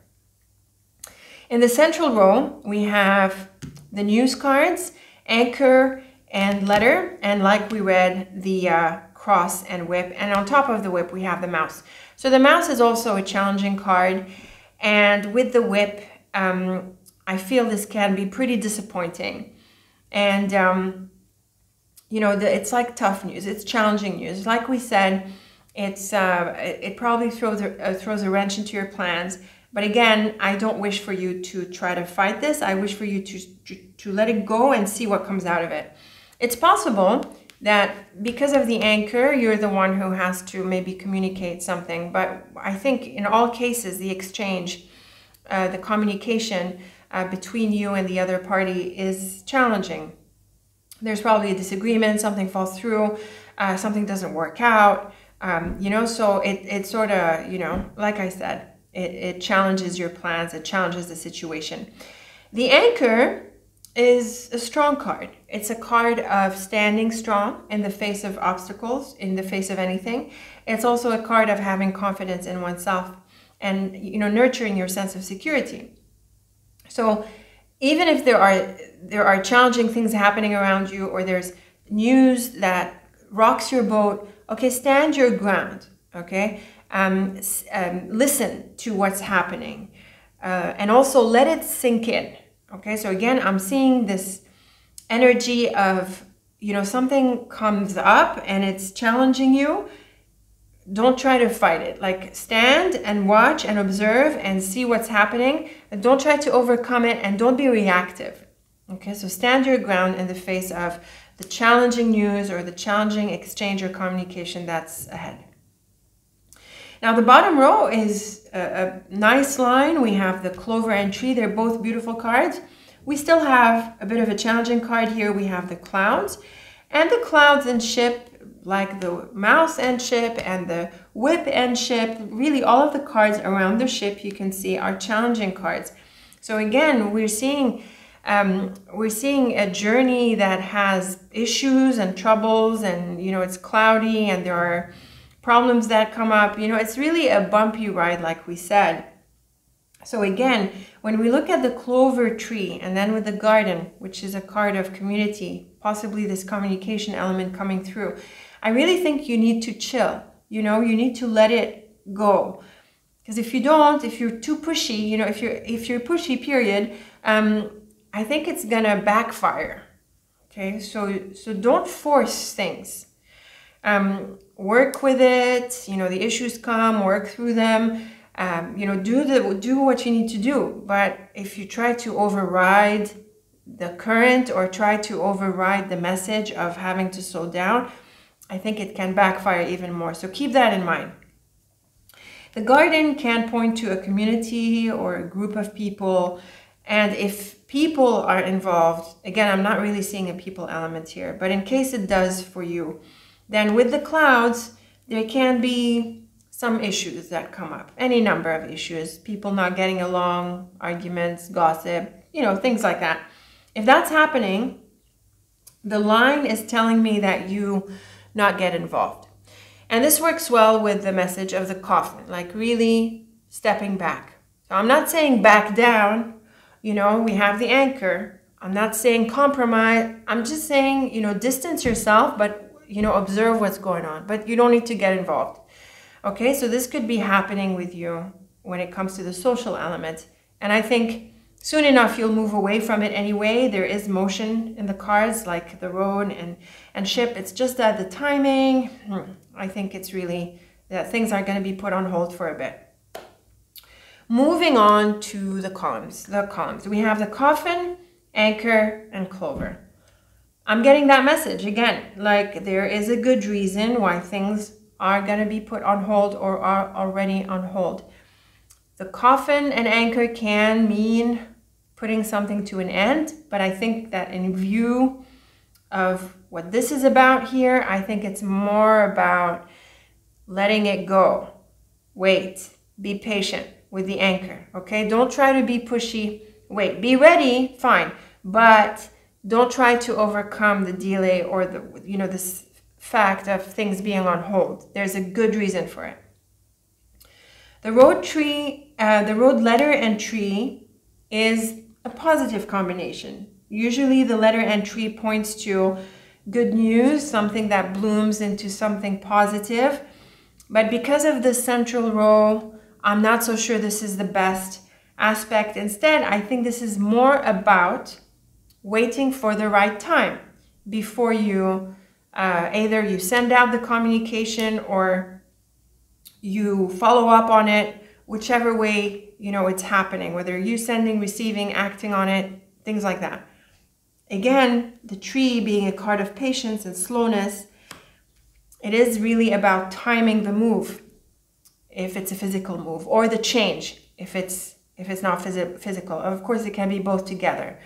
S1: In the central row, we have the news cards, anchor, and letter, and like we read, the cross and whip, and on top of the whip, we have the mouse. So the mouse is also a challenging card, and with the whip, I feel this can be pretty disappointing. And, you know, it's like tough news. It's challenging news. Like we said, it probably throws a wrench into your plans. But again, I don't wish for you to try to fight this. I wish for you to let it go and see what comes out of it. It's possible that because of the anchor, you're the one who has to maybe communicate something. But I think in all cases, the exchange, the communication between you and the other party is challenging. There's probably a disagreement, something falls through, something doesn't work out, you know, so it sort of, you know, like I said, it challenges your plans, it challenges the situation. The anchor is a strong card. It's a card of standing strong in the face of obstacles, in the face of anything. It's also a card of having confidence in oneself and, you know, nurturing your sense of security. So even if there are challenging things happening around you, or there's news that rocks your boat, okay, stand your ground, okay? Listen to what's happening, and also let it sink in. Okay, so again, I'm seeing this energy of, you know, something comes up and it's challenging you. Don't try to fight it. Like, stand and watch and observe and see what's happening. And don't try to overcome it, and don't be reactive. Okay, so stand your ground in the face of the challenging news or the challenging exchange or communication that's ahead. Now the bottom row is a nice line. We have the clover and tree. They're both beautiful cards. We still have a bit of a challenging card here. We have the clouds. And the clouds and ship, like the mouse and ship and the whip and ship, really all of the cards around the ship you can see are challenging cards. So again, we're seeing a journey that has issues and troubles, and it's cloudy and there are problems that come up. It's really a bumpy ride, like we said. So again, when we look at the clover tree and then with the garden, which is a card of community, possibly this communication element coming through, I really think you need to chill. You need to let it go. Because if you don't, if you're too pushy, if you're pushy, period, I think it's gonna backfire. Okay, so don't force things. Work with it. The issues come, work through them. Do what you need to do. But if you try to override the current or try to override the message of having to slow down, I think it can backfire even more. So keep that in mind. The garden can point to a community or a group of people. And if people are involved, again, I'm not really seeing a people element here, but in case it does for you, then with the clouds, there can be some issues that come up. Any number of issues, people not getting along, arguments, gossip, things like that. If that's happening, the line is telling me that you not get involved. And this works well with the message of the coffin, like really stepping back. So I'm not saying back down, we have the anchor. I'm not saying compromise. I'm just saying, distance yourself, but, observe what's going on. But you don't need to get involved. Okay, so this could be happening with you when it comes to the social element. And I think soon enough, you'll move away from it anyway. There is motion in the cards, like the road and ship. It's just that the timing, I think it's really that things are going to be put on hold for a bit. Moving on to the columns. We have the coffin, anchor, and clover. I'm getting that message again, like there is a good reason why things are going to be put on hold or are already on hold. The coffin and anchor can mean putting something to an end, but I think that in view of what this is about here, I think it's more about letting it go. Wait, be patient with the anchor, okay? Don't try to be pushy. Wait, be ready, fine, but don't try to overcome the delay or this fact of things being on hold. There's a good reason for it. The road tree, the road letter and tree is a positive combination. Usually the letter and tree points to good news, something that blooms into something positive. But because of the central row, I'm not so sure this is the best aspect. Instead, I think this is more about waiting for the right time before you either you send out the communication or you follow up on it, whichever way it's happening, whether you sending, receiving, acting on it, things like that. Again, the tree being a card of patience and slowness, it is really about timing the move, if it's a physical move, or the change, if it's not physical. Of course, it can be both together.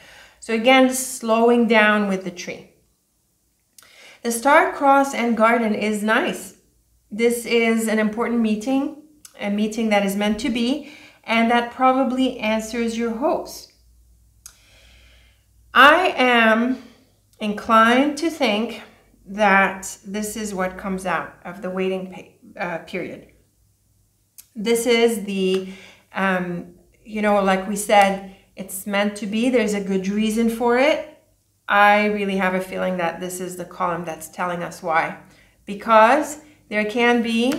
S1: So again, slowing down with the tree. The star, cross, and garden is nice. This is an important meeting, a meeting that is meant to be, and that probably answers your hopes. I am inclined to think that this is what comes out of the waiting period. This is the, like we said, it's meant to be. There's a good reason for it. I really have a feeling that this is the column that's telling us why. Because there can be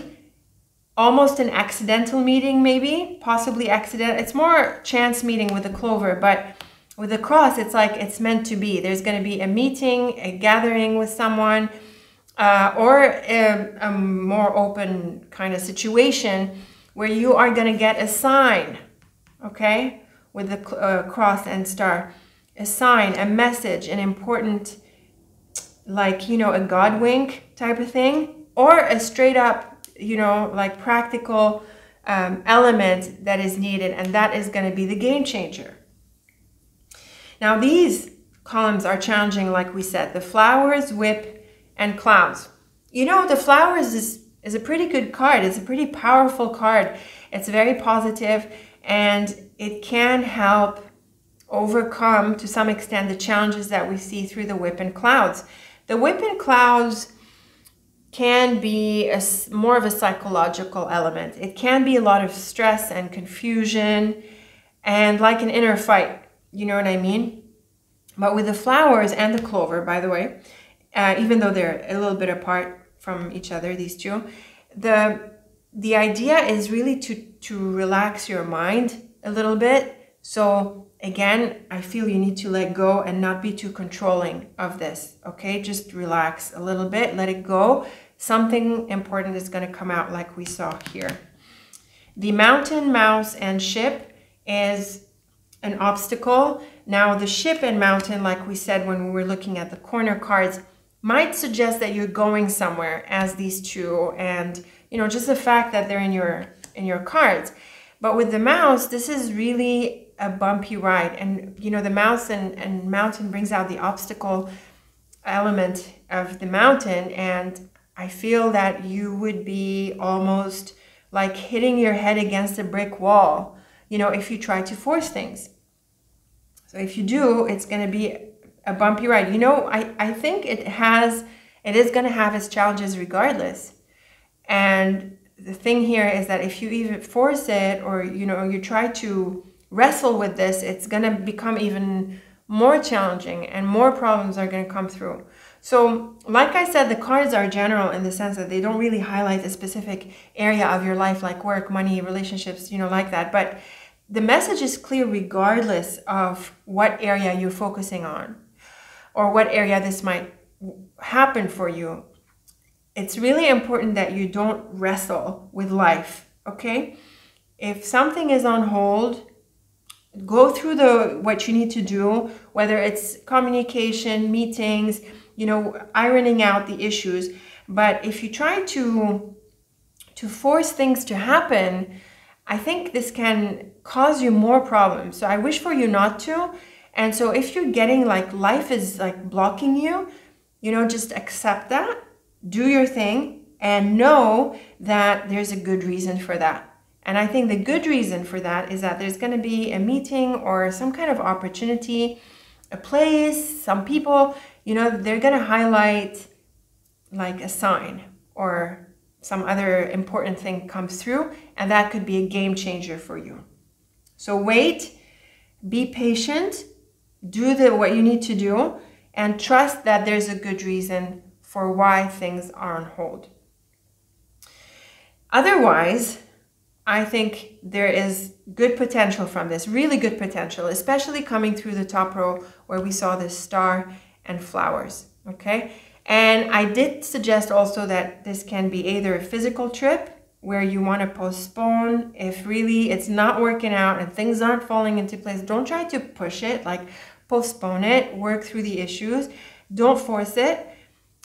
S1: almost an accidental meeting, maybe, possibly accidental. It's more chance meeting with the clover, but with the cross, it's like it's meant to be. There's going to be a meeting, a gathering with someone, or a more open kind of situation where you are going to get a sign, okay, with the cross and star. A sign, a message, an important like, you know, a God wink type of thing, or a straight up, you know, like practical element that is needed, and that is going to be the game changer. Now these columns are challenging, like we said, the flowers, whip, and clouds. You know, the flowers is a pretty good card. It's a pretty powerful card. It's very positive, and it can help overcome to some extent the challenges that we see through the whip and clouds. The whip and clouds can be more of a psychological element. It can be a lot of stress and confusion and like an inner fight, you know what I mean? But with the flowers and the clover, by the way, even though they're a little bit apart from each other, these two, the idea is really to relax your mind a little bit. So again, I feel you need to let go and not be too controlling of this, okay? Just relax a little bit, let it go. Something important is going to come out like we saw here. The mountain, mouse, and ship is an obstacle. Now the ship and mountain, like we said when we were looking at the corner cards, might suggest that you're going somewhere as these two, and you know, just the fact that they're in your cards. But with the mouse, this is really a bumpy ride, and you know, the mouse and mountain brings out the obstacle element of the mountain, and I feel that you would be almost like hitting your head against a brick wall, you know, if you try to force things. So if you do, it's going to be a bumpy ride. You know, I think it is going to have its challenges regardless. And the thing here is that if you even force it, or, you know, you try to wrestle with this, it's going to become even more challenging and more problems are going to come through. So like I said, the cards are general in the sense that they don't really highlight a specific area of your life, like work, money, relationships, you know, like that. But the message is clear regardless of what area you're focusing on or what area this might happen for you. It's really important that you don't wrestle with life, okay? If something is on hold, go through what you need to do, whether it's communication, meetings, you know, ironing out the issues. But if you try to force things to happen, I think this can cause you more problems. So I wish for you not to. And so if you're getting like life is like blocking you, you know, just accept that, do your thing, and know that there's a good reason for that. And I think the good reason for that is that there's going to be a meeting or some kind of opportunity, a place, some people, you know, they're going to highlight like a sign or some other important thing comes through, and that could be a game changer for you. So wait, be patient, do what you need to do, and trust that there's a good reason for why things are on hold. Otherwise, I think there is good potential from this, really good potential, especially coming through the top row where we saw this star and flowers, okay? And I did suggest also that this can be either a physical trip where you want to postpone if really it's not working out and things aren't falling into place. Don't try to push it, like postpone it, work through the issues. Don't force it.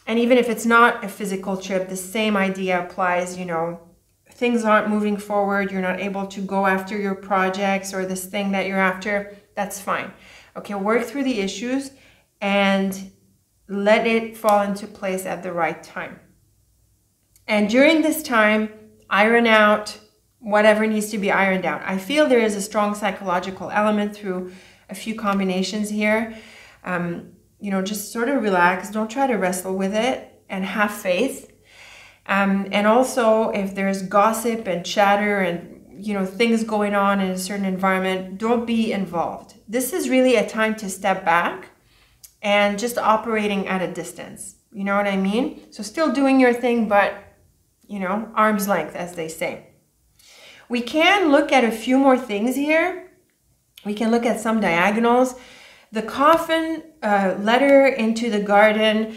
S1: And even if it's not a physical trip, the same idea applies, you know, things aren't moving forward, you're not able to go after your projects or this thing that you're after, that's fine. Okay, work through the issues and let it fall into place at the right time. And during this time, iron out whatever needs to be ironed out. I feel there is a strong psychological element through a few combinations here. You know, just sort of relax, don't try to wrestle with it, and have faith. And also, if there's gossip and chatter and, you know, things going on in a certain environment, don't be involved. This is really a time to step back and just operating at a distance. You know what I mean? So still doing your thing, but, you know, arm's length, as they say. We can look at a few more things here. We can look at some diagonals. The coffin, letter into the garden,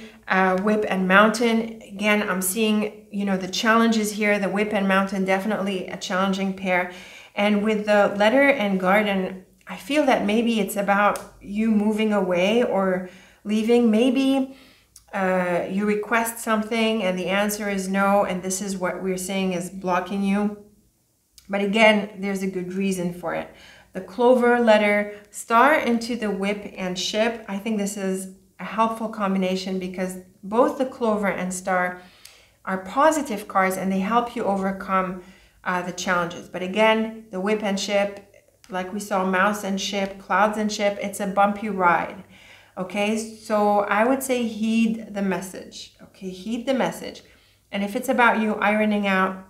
S1: whip and mountain. Again, I'm seeing, you know, the challenges here. The whip and mountain, definitely a challenging pair. And with the letter and garden, I feel that maybe it's about you moving away or leaving. Maybe you request something and the answer is no, and this is what we're saying is blocking you. But again, there's a good reason for it. The clover, letter, star into the whip and ship. I think this is a helpful combination because both the clover and star are positive cards and they help you overcome the challenges. But again, the whip and ship, like we saw, mouse and ship, clouds and ship, it's a bumpy ride. Okay, so I would say heed the message. Okay, heed the message. And if it's about you ironing out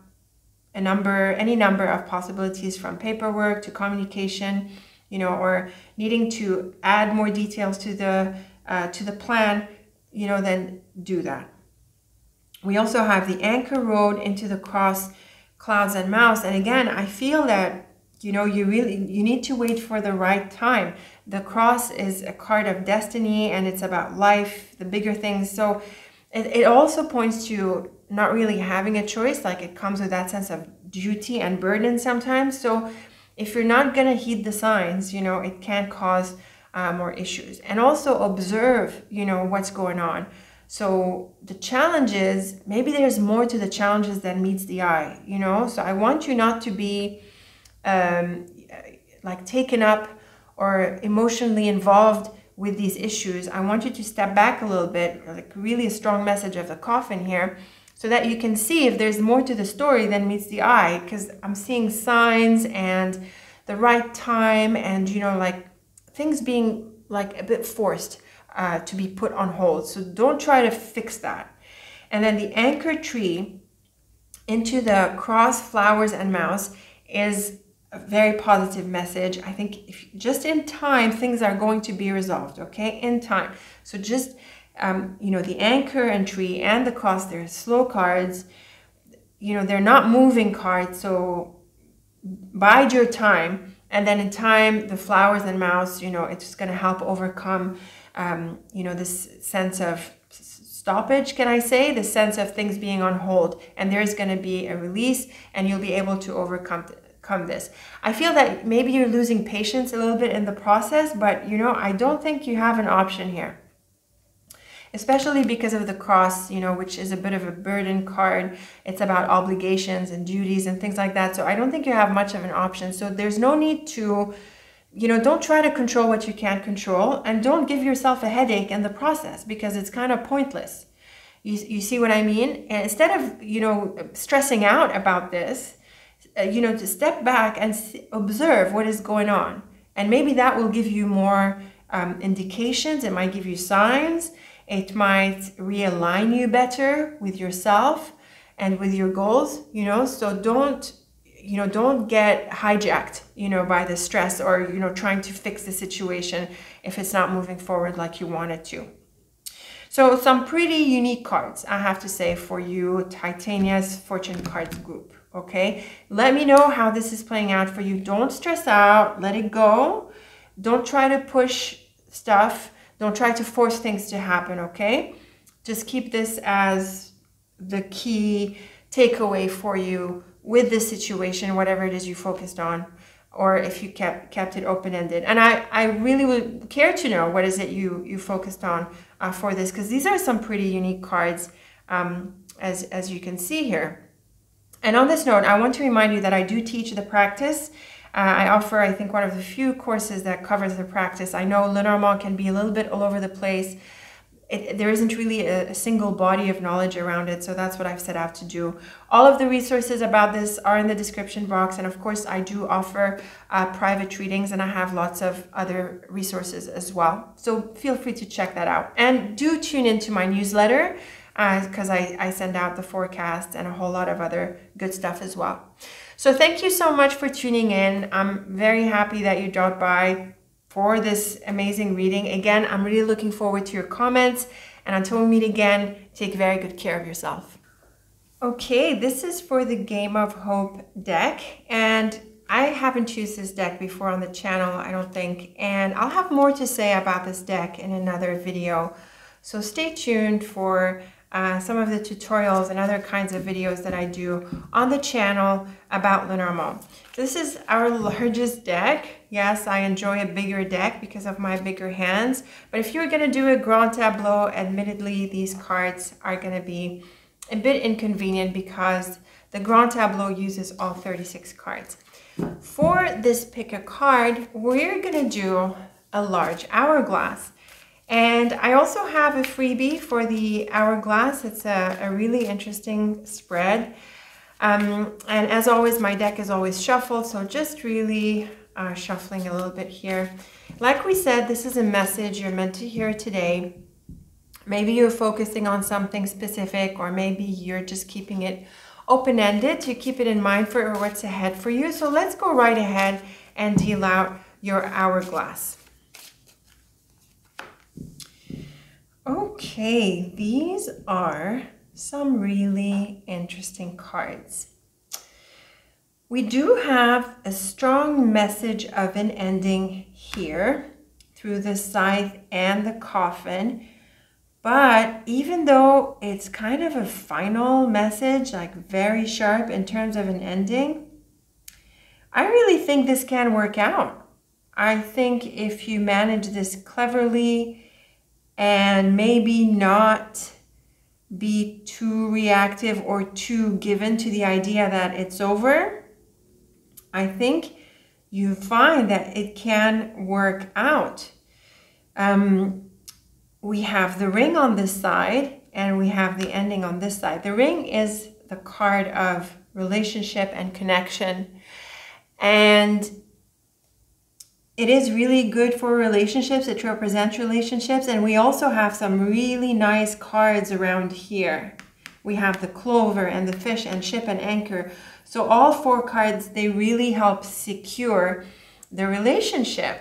S1: any number of possibilities, from paperwork to communication, you know, or needing to add more details to the plan, you know, then do that. We also have the anchor road into the cross, clouds and mouse. And again, I feel that, you know, you need to wait for the right time. The cross is a card of destiny and it's about life, the bigger things. So it also points to not really having a choice. Like, it comes with that sense of duty and burden sometimes. So if you're not going to heed the signs, you know, it can cause more issues. And also observe, you know, what's going on. So the challenges, maybe there's more to the challenges than meets the eye, you know. So I want you not to be like taken up or emotionally involved with these issues. I want you to step back a little bit, like really a strong message of the coffin here, so that you can see if there's more to the story than meets the eye, because I'm seeing signs and the right time and, you know, like things being like a bit forced to be put on hold. So don't try to fix that. And then the anchor tree into the cross, flowers and mouse is a very positive message. I think if just in time, things are going to be resolved, okay? In time. So just, you know, the anchor and tree and the cross, they're slow cards. You know, they're not moving cards. So bide your time. And then in time, the flowers and mouse, you know, it's just going to help overcome, you know, this sense of stoppage, can I say? The sense of things being on hold. And there's going to be a release and you'll be able to overcome this. I feel that maybe you're losing patience a little bit in the process, but you know, I don't think you have an option here, especially because of the cross, you know, which is a bit of a burden card. It's about obligations and duties and things like that. So I don't think you have much of an option. So there's no need to, you know, don't try to control what you can't control, and don't give yourself a headache in the process because it's kind of pointless. You see what I mean? And instead of, you know, stressing out about this, you know, to step back and observe what is going on. And maybe that will give you more indications. It might give you signs. It might realign you better with yourself and with your goals, you know. So don't get hijacked, you know, by the stress or, you know, trying to fix the situation if it's not moving forward like you want it to. So some pretty unique cards, I have to say, for you, Titania's Fortune Cards group. Okay, let me know how this is playing out for you. Don't stress out, let it go. Don't try to push stuff. Don't try to force things to happen, okay? Just keep this as the key takeaway for you with this situation, whatever it is you focused on, or if you kept it open-ended. And I really would care to know what is it you focused on for this, because these are some pretty unique cards, as you can see here. And on this note, I want to remind you that I do teach the practice. I offer, I think, one of the few courses that covers the practice. I know Lenormand can be a little bit all over the place. There isn't really a single body of knowledge around it, so that's what I've set out to do. All of the resources about this are in the description box, and of course I do offer private readings, and I have lots of other resources as well. So feel free to check that out. And do tune into my newsletter, because I send out the forecast and a whole lot of other good stuff as well. So thank you so much for tuning in. I'm very happy that you dropped by for this amazing reading. Again, I'm really looking forward to your comments. And until we meet again, take very good care of yourself. Okay, this is for the Game of Hope deck. And I haven't used this deck before on the channel, I don't think. And I'll have more to say about this deck in another video. So stay tuned for some of the tutorials and other kinds of videos that I do on the channel about Lenormand. This is our largest deck. Yes, I enjoy a bigger deck because of my bigger hands. But if you're going to do a grand tableau, admittedly, these cards are going to be a bit inconvenient because the grand tableau uses all 36 cards. For this pick a card, we're going to do a large hourglass. And I also have a freebie for the hourglass. It's a really interesting spread. And as always, my deck is always shuffled, so just really shuffling a little bit here. Like we said, this is a message you're meant to hear today. Maybe you're focusing on something specific, or maybe you're just keeping it open-ended to keep it in mind for what's ahead for you. So let's go right ahead and deal out your hourglass. Okay, these are some really interesting cards. We do have a strong message of an ending here through the scythe and the coffin. But even though it's kind of a final message, like very sharp in terms of an ending, I really think this can work out. I think if you manage this cleverly and maybe not be too reactive or too given to the idea that it's over, I think you find that it can work out. We have the ring on this side and we have the ending on this side. The ring is the card of relationship and connection. And it is really good for relationships. It represents relationships. And we also have some really nice cards around here. We have the clover and the fish and ship and anchor. So all four cards, they really help secure the relationship.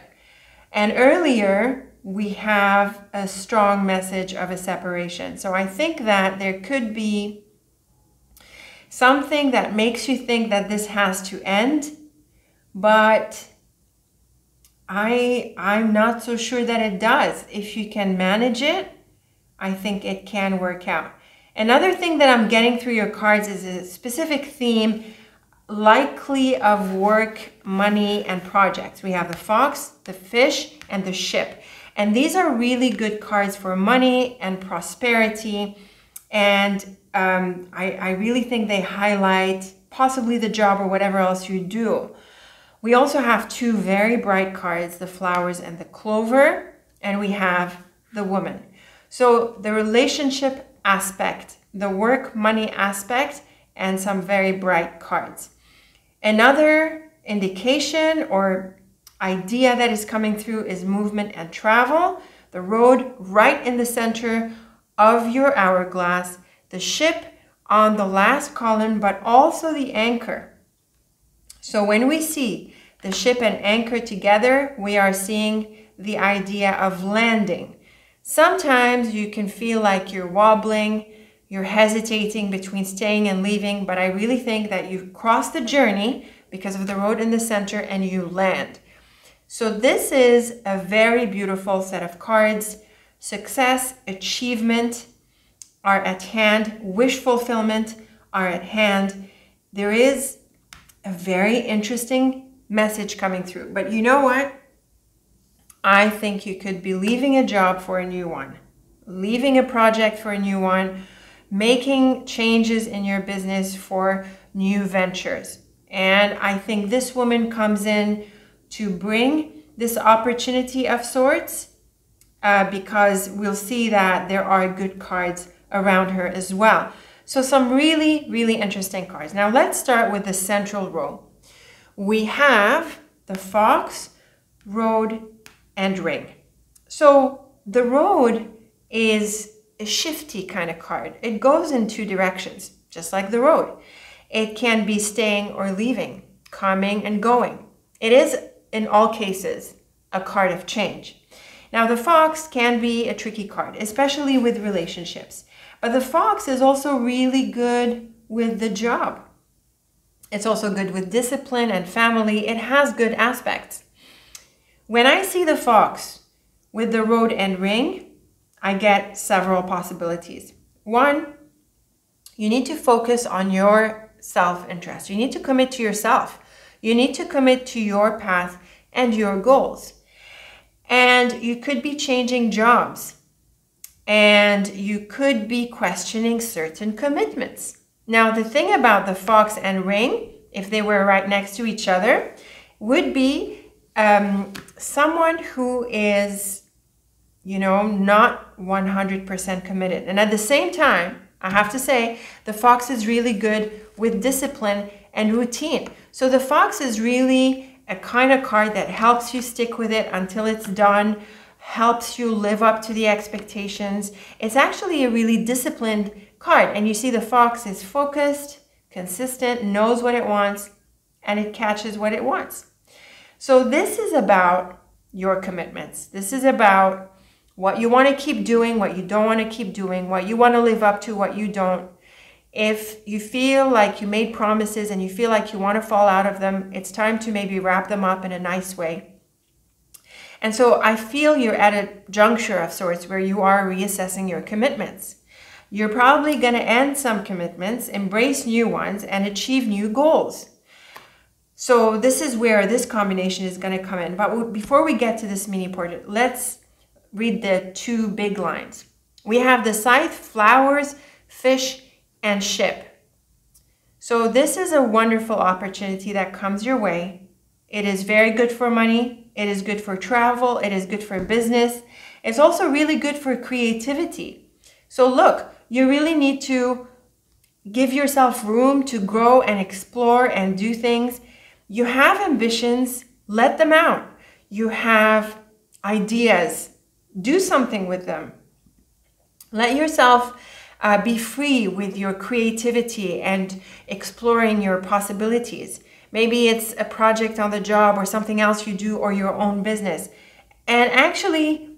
S1: And earlier, we have a strong message of a separation. So I think that there could be something that makes you think that this has to end, but I'm not so sure that it does. If you can manage it, I think it can work out. Another thing that I'm getting through your cards is a specific theme, likely of work, money, and projects. We have the fox, the fish, and the ship. And these are really good cards for money and prosperity. And I really think they highlight possibly the job or whatever else you do. We also have two very bright cards, the flowers and the clover, and we have the woman. So the relationship aspect, the work money aspect, and some very bright cards. Another indication or idea that is coming through is movement and travel. The road right in the center of your hourglass, the ship on the last column, but also the anchor. So when we see the ship and anchor together, we are seeing the idea of landing. Sometimes you can feel like you're wobbling, you're hesitating between staying and leaving, but I really think that you've crossed the journey because of the road in the center and you land. So this is a very beautiful set of cards. Success, achievement are at hand, wish fulfillment are at hand. There is a very interesting message coming through. But you know what? I think you could be leaving a job for a new one, leaving a project for a new one, making changes in your business for new ventures. And I think this woman comes in to bring this opportunity of sorts because we'll see that there are good cards around her as well. So some really, really interesting cards. Now let's start with the central row. We have the fox, road, and ring. So the road is a shifty kind of card. It goes in two directions, just like the road. It can be staying or leaving, coming and going. It is, in all cases, a card of change. Now, the fox can be a tricky card, especially with relationships. But the fox is also really good with the job. It's also good with discipline and family. It has good aspects. When I see the fox with the road and ring, I get several possibilities. One, you need to focus on your self-interest. You need to commit to yourself. You need to commit to your path and your goals. And you could be changing jobs. And you could be questioning certain commitments. Now, the thing about the fox and ring, if they were right next to each other, would be someone who is, not 100% committed. And at the same time, I have to say, the fox is really good with discipline and routine. So the fox is really a kind of card that helps you stick with it until it's done, helps you live up to the expectations. It's actually a really disciplined card. And you see the fox is focused, consistent, knows what it wants, and it catches what it wants. So this is about your commitments. This is about what you want to keep doing, what you don't want to keep doing, what you want to live up to, what you don't. If you feel like you made promises and you feel like you want to fall out of them, it's time to maybe wrap them up in a nice way. And so I feel you're at a juncture of sorts where you are reassessing your commitments. You're probably going to end some commitments, embrace new ones, and achieve new goals. So this is where this combination is going to come in. But before we get to this mini portrait, let's read the two big lines. We have the scythe, flowers, fish, and ship. So this is a wonderful opportunity that comes your way. It is very good for money. It is good for travel. It is good for business. It's also really good for creativity. So look, you really need to give yourself room to grow and explore and do things. You have ambitions, let them out. You have ideas, do something with them. Let yourself be free with your creativity and exploring your possibilities. Maybe it's a project on the job or something else you do or your own business. And actually,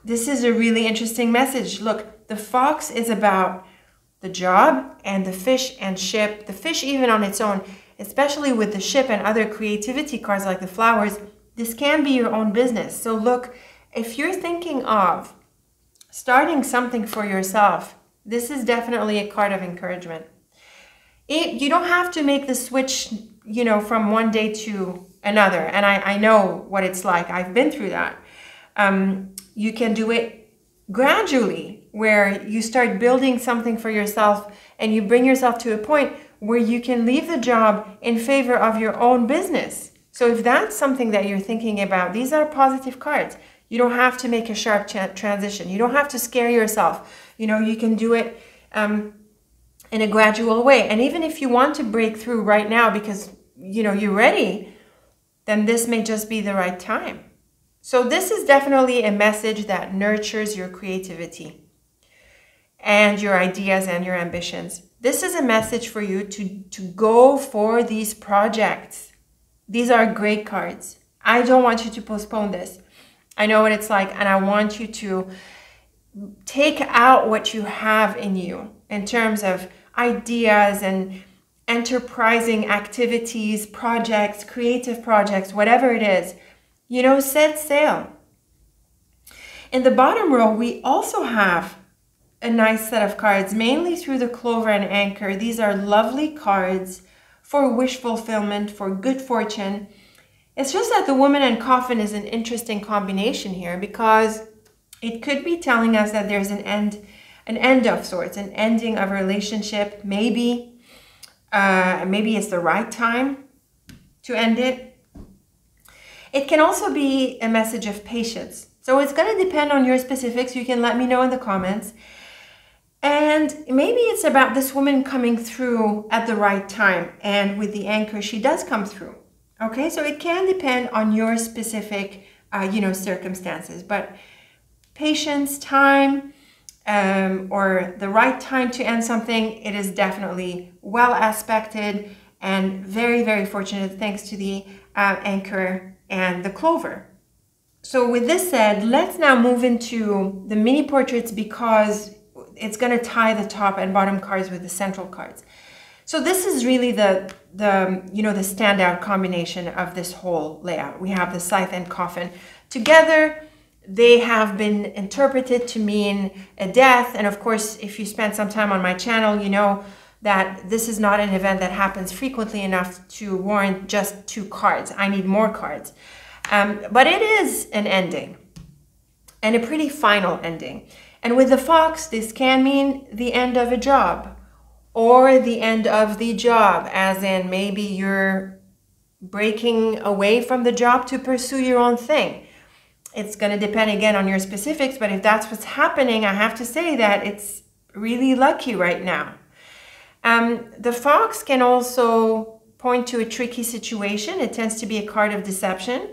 S1: this is a really interesting message. Look, the fox is about the job and the fish and ship. The fish even on its own, especially with the ship and other creativity cards like the flowers, this can be your own business. So look, if you're thinking of starting something for yourself, this is definitely a card of encouragement. You don't have to make the switch, from one day to another. And I know what it's like. I've been through that. You can do it gradually, where you start building something for yourself and you bring yourself to a point where you can leave the job in favor of your own business. So if that's something that you're thinking about, these are positive cards. You don't have to make a sharp transition. You don't have to scare yourself. You can do it in a gradual way. And even if you want to break through right now because, you're ready, then this may just be the right time. So this is definitely a message that nurtures your creativity and your ideas and your ambitions. This is a message for you to go for these projects. These are great cards. I don't want you to postpone this. I know what it's like, and I want you to take out what you have in you in terms of ideas and enterprising activities, projects, creative projects, whatever it is. Set sail. In the bottom row, we also have a nice set of cards, mainly through the clover and anchor. These are lovely cards for wish fulfillment, for good fortune. It's just that the woman and coffin is an interesting combination here because it could be telling us that there's an end of sorts, an ending of a relationship. Maybe it's the right time to end it. It can also be a message of patience. So it's going to depend on your specifics. You can let me know in the comments. And maybe it's about this woman coming through at the right time. And with the anchor, she does come through. Okay, so it can depend on your specific, circumstances. But patience, time, or the right time to end something, it is definitely well aspected and very, very fortunate thanks to the anchor and the clover. So with this said, let's now move into the mini portraits because it's going to tie the top and bottom cards with the central cards. So this is really the standout combination of this whole layout. We have the scythe and coffin. Together, they have been interpreted to mean a death. And of course, if you spend some time on my channel, you know that this is not an event that happens frequently enough to warrant just 2 cards. I need more cards. But it is an ending, and a pretty final ending. And with the fox, this can mean the end of a job, or the end of the job, as in maybe you're breaking away from the job to pursue your own thing. It's going to depend again on your specifics, but if that's what's happening, I have to say that it's really lucky right now. The fox can also point to a tricky situation. It tends to be a card of deception.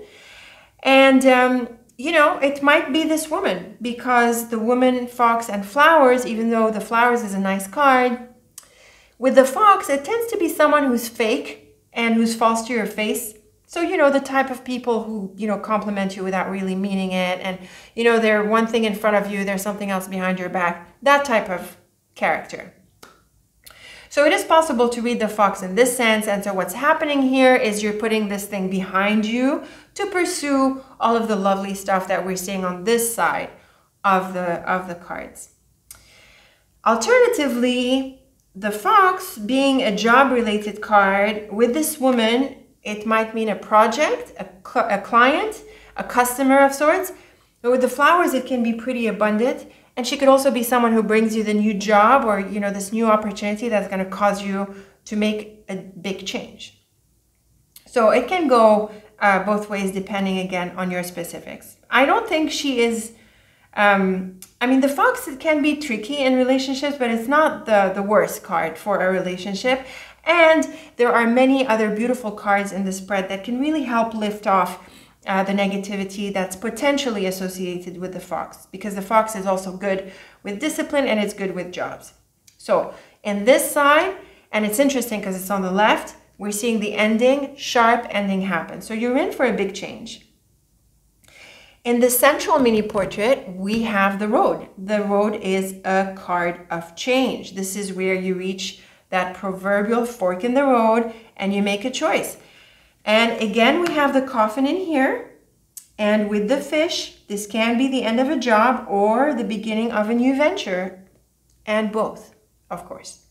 S1: And, you know, it might be this woman, because the woman, fox, and flowers, even though the flowers is a nice card, with the fox, it tends to be someone who's fake and who's false to your face. So, you know, the type of people who, you know, compliment you without really meaning it. And, you know, they're one thing in front of you, there's something else behind your back. That type of character. So it is possible to read the fox in this sense. And so what's happening here is you're putting this thing behind you to pursue all of the lovely stuff that we're seeing on this side of the cards. Alternatively, the fox being a job-related card, with this woman, it might mean a project, a client, a customer of sorts. But with the flowers, it can be pretty abundant. And she could also be someone who brings you the new job, or, you know, this new opportunity that's going to cause you to make a big change. So it can go both ways, depending again on your specifics. I don't think she is, I mean, the fox, it can be tricky in relationships, but it's not the worst card for a relationship. And there are many other beautiful cards in the spread that can really help lift off the negativity that's potentially associated with the fox, because the fox is also good with discipline and it's good with jobs. So in this side, and it's interesting because it's on the left, we're seeing the ending, sharp ending happen. So you're in for a big change. In the central mini portrait, we have the road. The road is a card of change. This is where you reach that proverbial fork in the road and you make a choice. And again, we have the coffin in here. And with the fish, this can be the end of a job or the beginning of a new venture, and both, of course.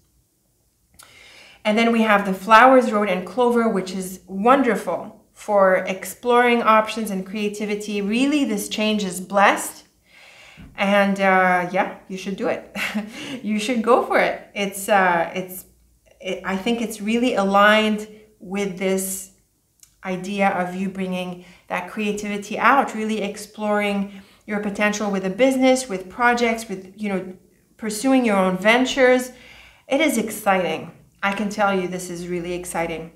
S1: And then we have the flowers, road, and clover, which is wonderful for exploring options and creativity. Really, this change is blessed. And yeah, you should do it. You should go for it. I think it's really aligned with this idea of you bringing that creativity out, really exploring your potential with a business, with projects, with, you know, pursuing your own ventures. It is exciting. I can tell you this is really exciting.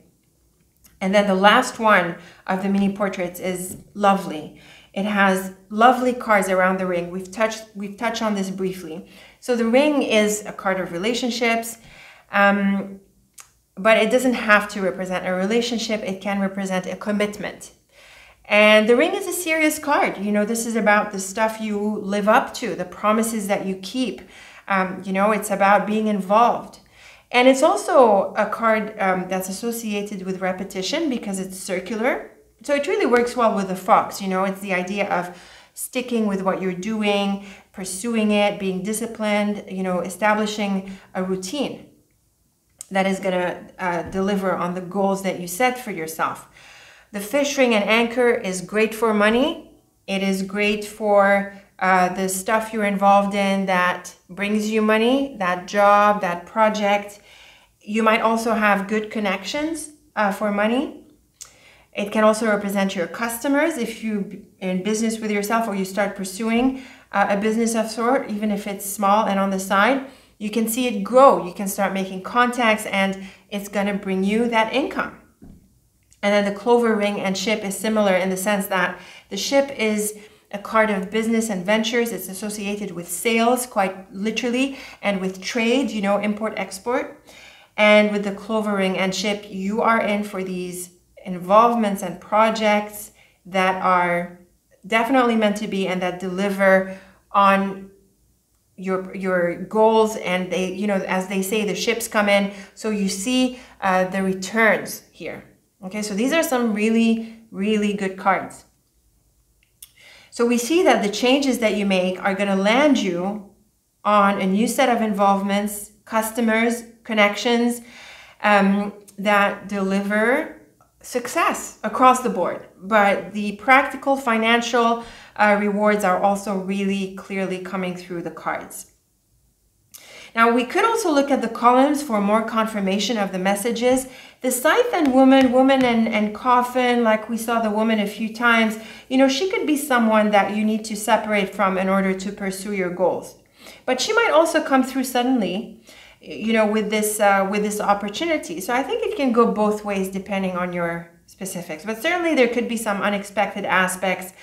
S1: And then the last one of the mini portraits is lovely. It has lovely cards around the ring. We've touched on this briefly. So the ring is a card of relationships. But it doesn't have to represent a relationship. It can represent a commitment. And the ring is a serious card. You know, this is about the stuff you live up to, the promises that you keep. You know, it's about being involved. And it's also a card that's associated with repetition because it's circular. So it really works well with the fox. You know, it's the idea of sticking with what you're doing, pursuing it, being disciplined, you know, establishing a routine that is going to deliver on the goals that you set for yourself. The fish ring and anchor is great for money. It is great for the stuff you're involved in that brings you money, that job, that project. You might also have good connections for money. It can also represent your customers if you're in business with yourself or you start pursuing a business of sort, even if it's small and on the side. You can see it grow. You can start making contacts and it's going to bring you that income. And then the clover ring and ship is similar in the sense that the ship is a card of business and ventures. It's associated with sales, quite literally, and with trade, you know, import, export. And with the clover ring and ship, you are in for these involvements and projects that are definitely meant to be and that deliver on your goals. And they, you know, as they say, the ships come in. So you see the returns here. Okay, so these are some really, really good cards. So we see that the changes that you make are going to land you on a new set of involvements, customers, connections that deliver success across the board. But the practical financial rewards are also really clearly coming through the cards. Now, we could also look at the columns for more confirmation of the messages. The Scythe and woman and coffin, like we saw the woman a few times, you know, she could be someone that you need to separate from in order to pursue your goals. But she might also come through suddenly, you know, with this opportunity. So I think it can go both ways depending on your specifics. But certainly there could be some unexpected aspects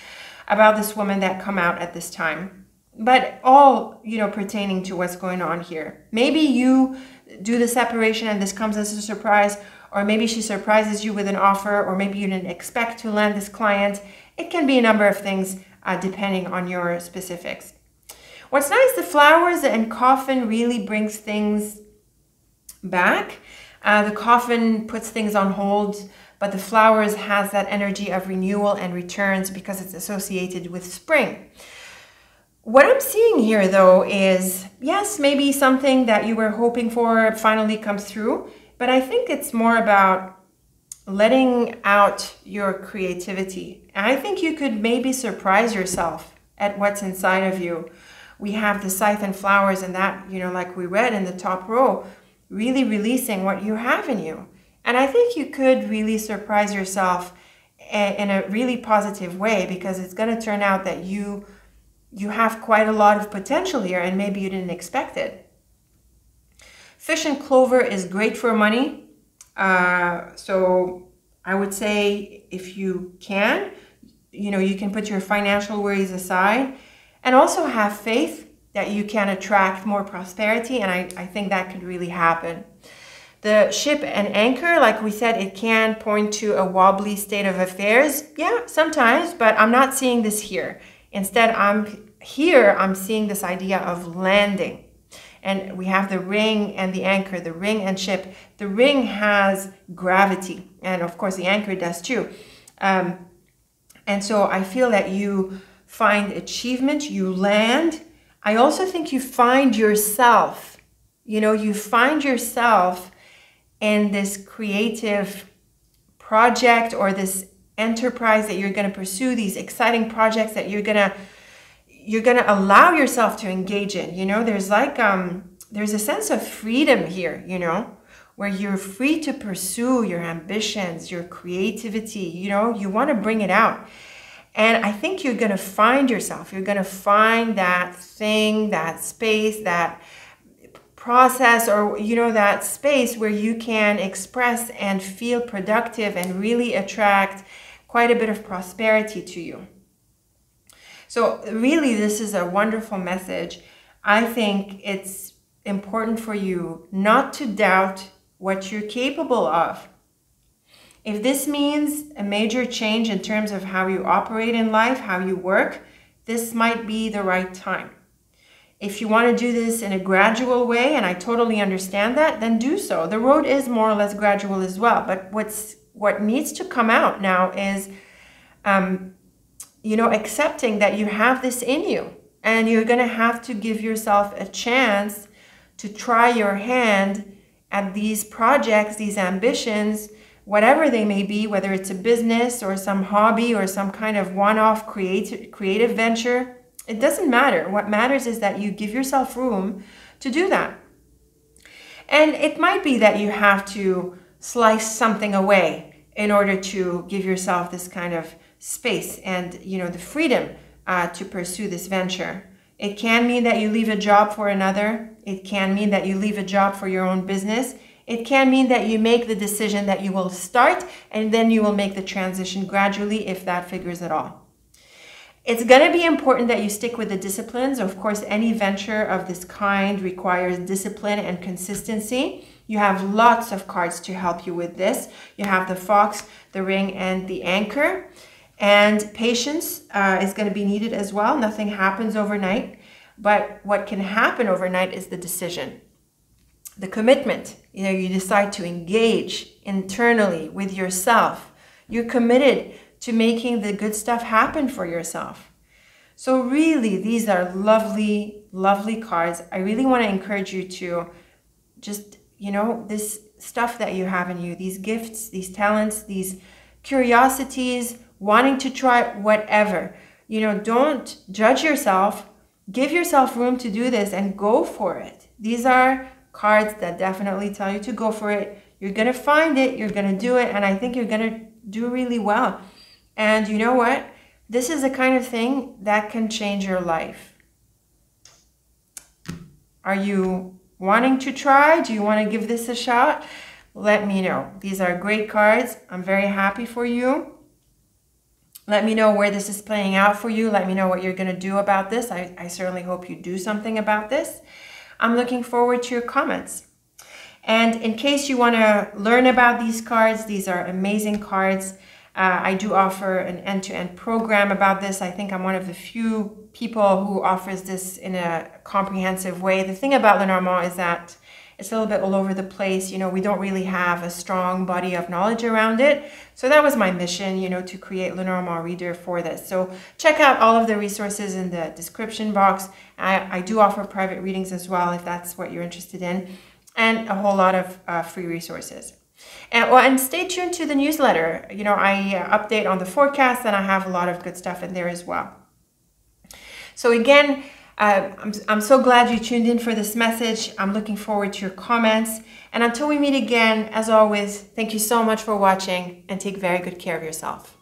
S1: about this woman that come out at this time. But all, you know, pertaining to what's going on here. Maybe you do the separation and this comes as a surprise, or maybe she surprises you with an offer, or maybe you didn't expect to land this client. It can be a number of things depending on your specifics. What's nice, the flowers and coffin really brings things back. The coffin puts things on hold, but the flowers has that energy of renewal and returns because it's associated with spring. What I'm seeing here, though, is, yes, maybe something that you were hoping for finally comes through, but I think it's more about letting out your creativity. And I think you could maybe surprise yourself at what's inside of you. We have the Scythe and flowers, and that, you know, like we read in the top row, really releasing what you have in you. And I think you could really surprise yourself in a really positive way, because it's going to turn out that you have quite a lot of potential here, and maybe you didn't expect it. Fish and clover is great for money. So I would say if you can, you know, you can put your financial worries aside and also have faith that you can attract more prosperity. And I think that could really happen. The ship and anchor, like we said, it can point to a wobbly state of affairs. Yeah, sometimes, but I'm not seeing this here. Instead, I'm seeing this idea of landing. And we have the ring and the anchor, the ring and ship. The ring has gravity, and of course the anchor does too. And so I feel that you find achievement, you land. I also think you find yourself, you know, you find yourself in this creative project or this enterprise that you're going to pursue, these exciting projects that you're going to allow yourself to engage in. You know, there's like there's a sense of freedom here, you know, where you're free to pursue your ambitions, your creativity. You know, you want to bring it out. And I think you're going to find yourself, you're going to find that thing, that space, that process, or, you know, that space where you can express and feel productive and really attract quite a bit of prosperity to you. So really, this is a wonderful message. I think it's important for you not to doubt what you're capable of. If this means a major change in terms of how you operate in life, how you work, this might be the right time. If you want to do this in a gradual way, and I totally understand that, then do so. The road is more or less gradual as well. But what needs to come out now is, you know, accepting that you have this in you, and you're going to have to give yourself a chance to try your hand at these projects, these ambitions, whatever they may be, whether it's a business or some hobby or some kind of one-off creative venture. It doesn't matter. What matters is that you give yourself room to do that. And it might be that you have to slice something away in order to give yourself this kind of space and, you know, the freedom to pursue this venture. It can mean that you leave a job for another. It can mean that you leave a job for your own business. It can mean that you make the decision that you will start, and then you will make the transition gradually if that figures at all. It's going to be important that you stick with the disciplines. Of course, any venture of this kind requires discipline and consistency. You have lots of cards to help you with this. You have the fox, the ring, and the anchor. And patience is going to be needed as well. Nothing happens overnight. But what can happen overnight is the decision. The commitment. You know, you decide to engage internally with yourself. You're committed to making the good stuff happen for yourself. So really, these are lovely, lovely cards. I really want to encourage you to just, you know, this stuff that you have in you, these gifts, these talents, these curiosities, wanting to try whatever. You know, don't judge yourself. Give yourself room to do this and go for it. These are cards that definitely tell you to go for it. You're going to find it, you're going to do it, and I think you're going to do really well. And you know what? This is the kind of thing that can change your life. Are you wanting to try? Do you want to give this a shot? Let me know. These are great cards. I'm very happy for you. Let me know where this is playing out for you. Let me know what you're going to do about this. I certainly hope you do something about this. I'm looking forward to your comments. And in case you want to learn about these cards, these are amazing cards. I do offer an end-to-end program about this. I think I'm one of the few people who offers this in a comprehensive way. The thing about Lenormand is that it's a little bit all over the place. You know, we don't really have a strong body of knowledge around it. So that was my mission, you know, to create Lenormand Reader for this. So check out all of the resources in the description box. I do offer private readings as well, if that's what you're interested in, and a whole lot of free resources. And stay tuned to the newsletter. You know, I update on the forecast, and I have a lot of good stuff in there as well. So again, I'm so glad you tuned in for this message. I'm looking forward to your comments. And until we meet again, as always, thank you so much for watching, and take very good care of yourself.